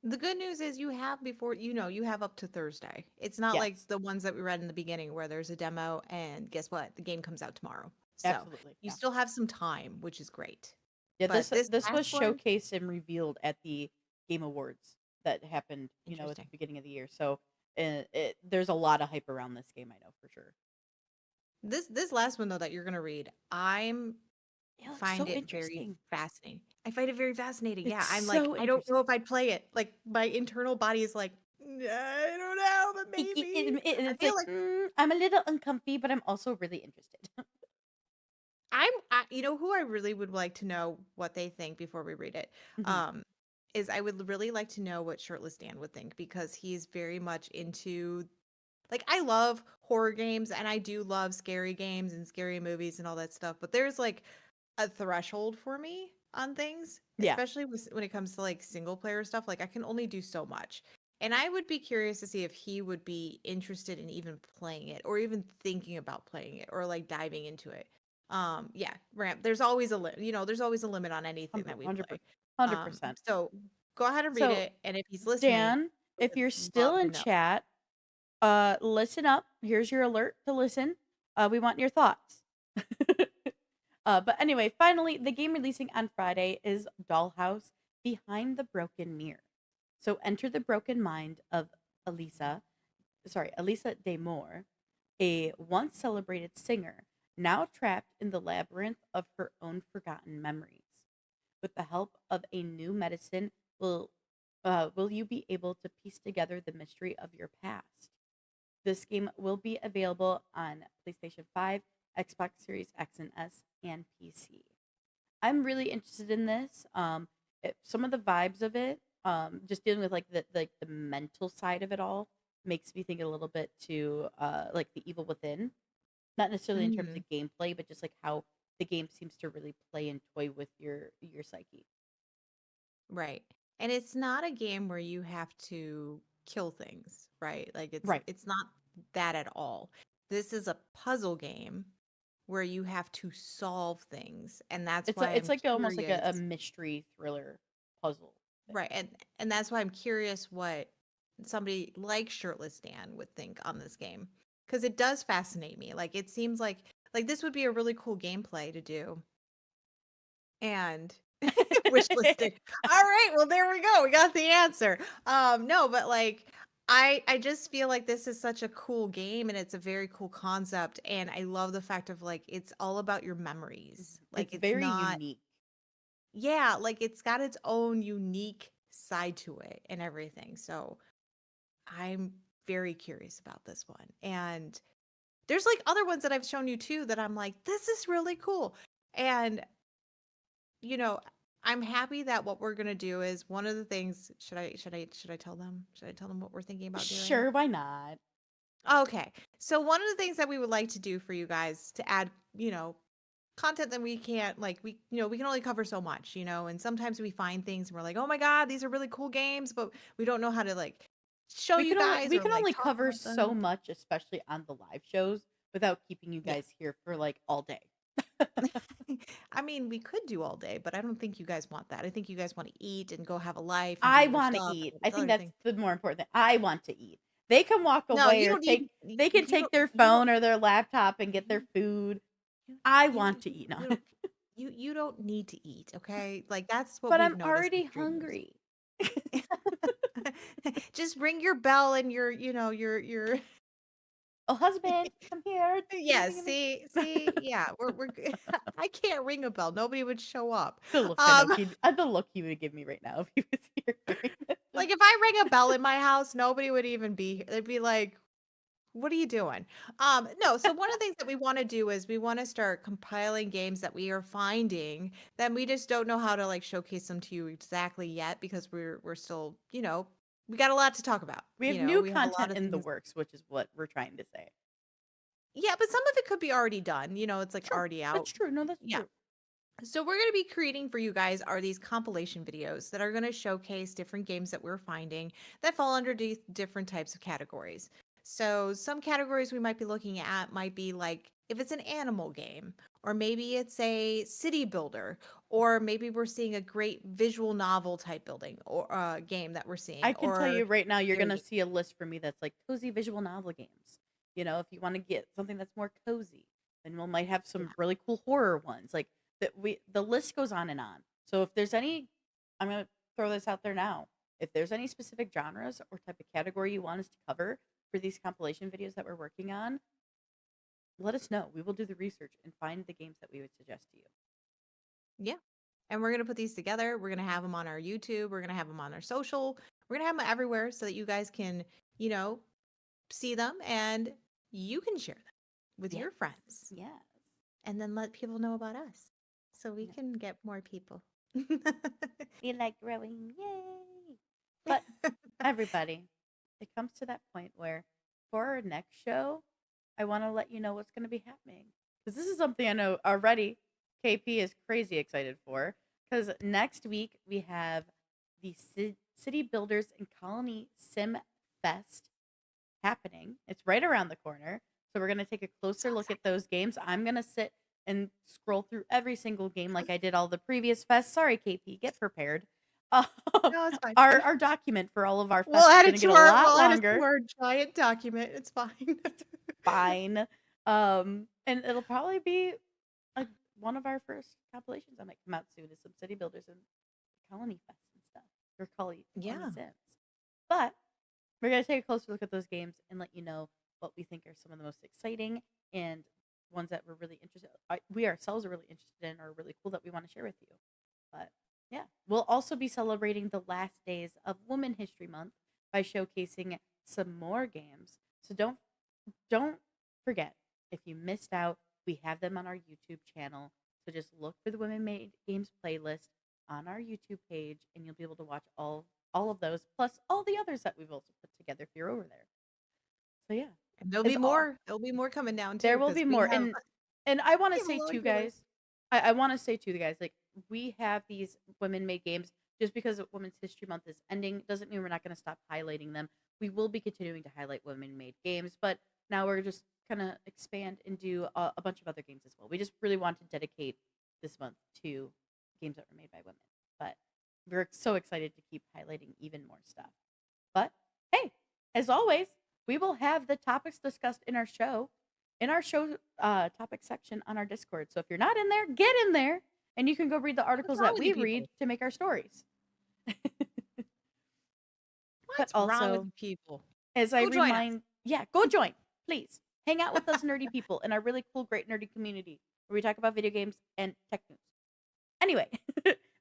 The good news is you have before, you have up to Thursday. It's not like Yes, the ones that we read in the beginning where there's a demo and guess what? The game comes out tomorrow. So absolutely. you Yeah. still have some time, which is great. Yeah, But this this was last one, showcased and revealed at the Game Awards that happened, at the interesting. beginning of the year. So there's a lot of hype around this game, I know for sure. This last one though that you're gonna read, I'm It looks find so it very interesting. fascinating. I find it very fascinating. Yeah, It's I'm like, so I don't know interesting. if I'd play it. Like my internal body is like, I don't know, but maybe. I It's feel like like I'm a little uncomfy, but I'm also really interested. you know who I really would like to know what they think before we read it. Mhm. Um, is I would really like to know what Shirtless Dan would think because he's very much into like I love horror games and I do love scary games and scary movies and all that stuff, but there's like a threshold for me on things, Yeah, especially when it comes to like single player stuff. Like I can only do so much. And I would be curious to see if he would be interested in even playing it or even thinking about playing it or like diving into it. Yeah, ramp. There's always a limit, there's always a limit on anything that we 100%. play. 100%. So go ahead and read So, it. And if he's listening, Dan, we if would you're still love to in know. chat, listen up. Here's your alert to listen. We want your thoughts. But anyway, finally, the game releasing on Friday is Dollhouse Behind the Broken Mirror. So enter the broken mind of Elisa, Elisa de Moore, a once celebrated singer, now trapped in the labyrinth of her own forgotten memories. With the help of a new medicine, will will you be able to piece together the mystery of your past? This game will be available on PlayStation 5, Xbox Series X and S, and PC. I'm really interested in this. Some of the vibes of it, just dealing with like the mental side of it all, makes me think a little bit to like the Evil Within. Not necessarily in terms of Mhm. gameplay, but just like how the game seems to really play and toy with your psyche. Right. And it's not a game where you have to kill things, right? Like it's Right. it's not that at all. This is a puzzle game where you have to solve things, and that's why It's I'm like almost like a curious. mystery thriller puzzle thing. Right. And that's why I'm curious what somebody like Shirtless Dan would think on this game because it does fascinate me. Like it seems like this would be a really cool gameplay to do. And wish listing. All right, well there we go. We got the answer. No, but like I just feel like this is such a cool game and it's a very cool concept and I love the fact of like it's all about your memories. Like It's it's very not unique. yeah, like it's got its own unique side to it and everything. So I'm very curious about this one. And there's like other ones that I've shown you too that I'm like this is really cool. And you know, I'm happy that what we're gonna do is one of the things should I tell them? Should I tell them what we're thinking about doing? Sure, why not? Okay. So one of the things that we would like to do for you guys to add, content that we can't like we can only cover so much, and sometimes we find things and we're like, oh my god, these are really cool games, but we don't know how to like show you guys we or can like only talk cover about so them. much, especially on the live shows, without keeping you Yeah. guys here for like all day. I mean, we could do all day, but I don't think you guys want that. I think you guys want to eat and go have a life and do I your want to stuff and eat. all I these think other that's things. the more important thing. I want to eat. They can walk No, away you or don't need they can you take their don't phone or their laptop and get their you food. you I you want to eat you on don't it. you don't need to eat, okay? Like that's what But we've I'm noticed with already streamers. hungry. Just ring your bell and your Oh, husband, come here. yeah, see, yeah, we're good. I can't ring a bell. Nobody would show up. Um, The look he would give me right now if he was here doing this. like if I ring a bell in my house, nobody would even be here. They'd be like, "What are you doing?" No, so one of the things that we want to do is we want to start compiling games that we are finding that we just don't know how to like showcase them to you exactly yet because we're still, we got a lot to talk about. We have new We have a lot content of in the things. works, which is what we're trying to say. Yeah, but some of it could be already done. It's like Sure, already out. that's true. No, that's Yeah. true. So we're going to be creating for you guys are these compilation videos that are going to showcase different games that we're finding that fall under different types of categories. So some categories we might be looking at might be like if it's an animal game, or maybe it's a city builder, or maybe we're seeing a great visual novel type building or game that we're seeing, I can tell or you right now, you're gonna very see a list for me that's like cozy visual novel games. If you want to get something that's more cozy, then we might have yeah. some really cool horror ones. Like the list goes on and on. So if there's any, I'm gonna throw this out there now. If there's any specific genres or type of category you want us to cover for these compilation videos that we're working on, let us know. We will do the research and find the games that we would suggest to you. Yeah. And we're going to put these together. We're going to have them on our YouTube. We're going to have them on our social. We're going to have them everywhere so that you guys can, you know, see them and you can share them with Yes, your friends yes. and then let people know about us so we Yeah. can get more people. We like growing, yay! But everybody, it comes to that point where for our next show, I want to let you know what's going to be happening. Because this is something I know already KP is crazy excited for. Because next week we have the City Builders and Colony Sim Fest happening. It's right around the corner. So we're going to take a closer look at those games. I'm going to sit and scroll through every single game like I did all the previous fests. Sorry, KP, get prepared. Um, No, it's fine. our document for all of our fests is going to get a lot We'll add it to longer. our giant document. It's fine. Fine. And it'll probably be like one of our first compilations that might come out soon is some City Builders and Colony Fest and stuff. Or Colony Yeah. Sims. But we're going to take a closer look at those games and let you know what we think are some of the most exciting and ones that we're really interested we ourselves are really interested in or really cool that we want to share with you. But yeah, we'll also be celebrating the last days of Women History Month by showcasing some more games. So don't forget, if you missed out, we have them on our YouTube channel. So just look for the Women Made Games playlist on our YouTube page and you'll be able to watch all of those plus all the others that we've also put together if you're over there. So yeah, And there'll as be all more. There'll be more coming down there too will because be more. And I want we to have a say too, laundry list. guys. I want to say to the guys, like we have these women-made games. Just because Women's History Month is ending doesn't mean we're not going to stop highlighting them. We will be continuing to highlight women-made games, but now we're just gonna expand and do a bunch of other games as well. We just really want to dedicate this month to games that were made by women. But we're so excited to keep highlighting even more stuff. But hey, as always, we will have the topics discussed in our show topic section on our Discord. So if you're not in there, get in there and you can go read the articles What's wrong that with we you read people? to make our stories. But What's wrong with also, you people? as I Go join us. remind, yeah, go join, please. Hang out with us nerdy people in our really cool, great nerdy community where we talk about video games and tech news. Anyway,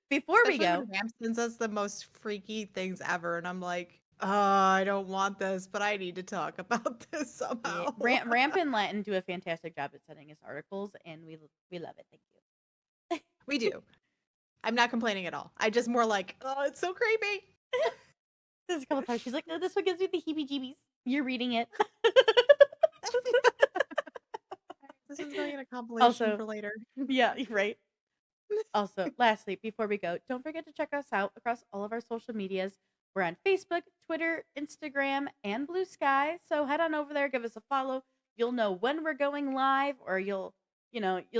before we Especially go, when Ram sends us the most freaky things ever, and I'm like, oh, I don't want this, but I need to talk about this yeah, somehow. Ramp and Latin do a fantastic job at sending us articles, and we love it. Thank you. We do. I'm not complaining at all. I just more like, oh, it's so creepy. There's a couple times she's like, no, this one gives me the heebie-jeebies. You're reading it. This is going in a compilation Also, for later. yeah, right. Also, lastly, before we go, don't forget to check us out across all of our social medias. We're on Facebook, Twitter, Instagram, and Blue Sky. So head on over there, give us a follow. You'll know when we're going live, or you'll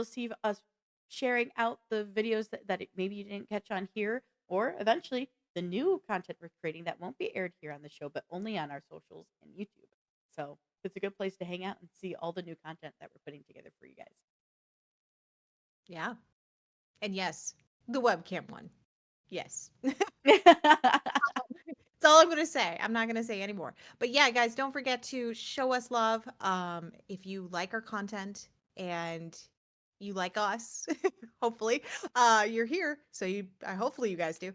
see us sharing out the videos that maybe you didn't catch on here, or eventually the new content we're creating that won't be aired here on the show, but only on our socials and YouTube. So it's a good place to hang out and see all the new content that we're putting together for you guys. Yeah. And yes, the webcam one. Yes. That's all I'm going to say. I'm not going to say anymore. But yeah, guys, don't forget to show us love. If you like our content and you like us, hopefully, you're here. So hopefully you guys do.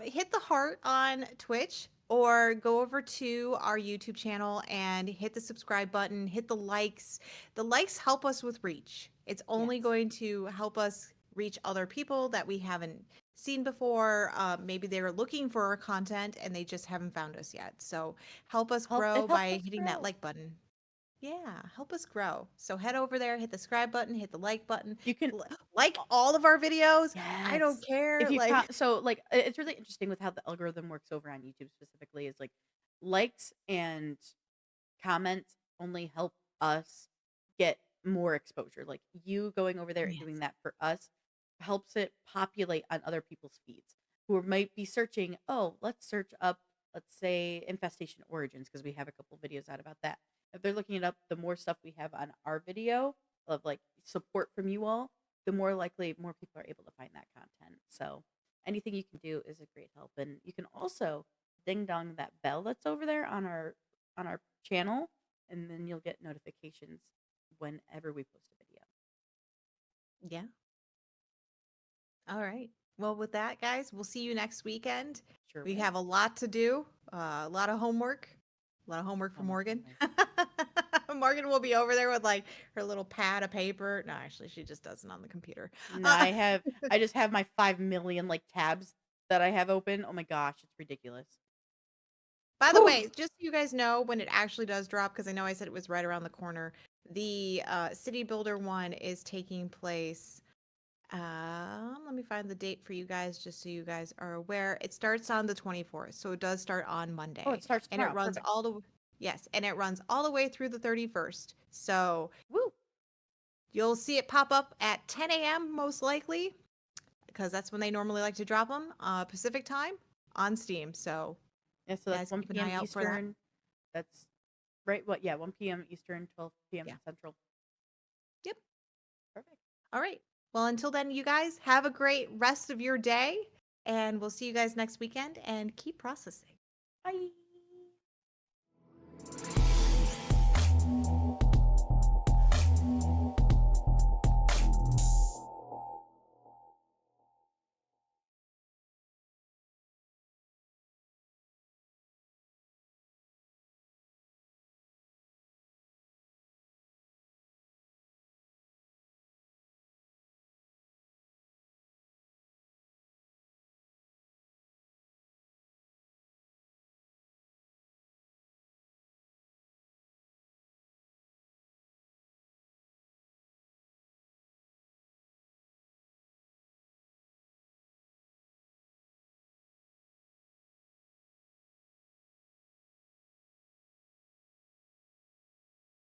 Hit the heart on Twitch or go over to our YouTube channel and hit the subscribe button, hit the likes. The likes help us with reach. It's only Yes. going to help us reach other people that we haven't seen before. Maybe they were looking for our content and they just haven't found us yet. So help us It grow helps by us hitting that grow. like button. Yeah, help us grow. So head over there, hit the subscribe button, hit the like button, You can like all of our videos. I don't Yes. If care. you Like, so like it's really interesting with how the algorithm works over on YouTube specifically is like likes and comments only help us get more exposure. Like you going over there and doing yes, that for us helps it populate on other people's feeds who might be searching, oh, let's search up, let's say Infestation Origins, because we have a couple videos out about that. If they're looking it up, the more stuff we have on our video of like support from you all, the more likely more people are able to find that content. So anything you can do is a great help. And you can also ding dong that bell that's over there on our channel, and then you'll get notifications whenever we post a video. yeah. All right. Well, with that, guys, we'll see you next weekend. Sure We will. have a lot to do, a lot of homework, a lot of homework for So much Morgan. homework. Morgan will be over there with like her little pad of paper. No, actually, she just does it on the computer. No, Uh, I just have my 5 million like tabs that I have open. Oh my gosh, it's ridiculous. By the Whew. way, just so you guys know when it actually does drop, because I know I said it was right around the corner, the City Builder one is taking place. Let me find the date for you guys just so you guys are aware. It starts on the 24th, so it does start on Oh, it Monday. starts And it tomorrow. runs Perfect. all the yes, and it runs all the way through the 31st. So Woo. you'll see it pop up at 10 a.m. most likely, because that's when they normally like to drop them, Pacific time on Steam. So Yeah, so that's guys, 1 keep an p.m. eye out for that. Eastern. That's right. What? Yeah, 1 p.m. Eastern, 12 p.m. Yeah. Central. Yep. Perfect. All right. Well, until then, you guys have a great rest of your day, and we'll see you guys next weekend and keep processing. Bye.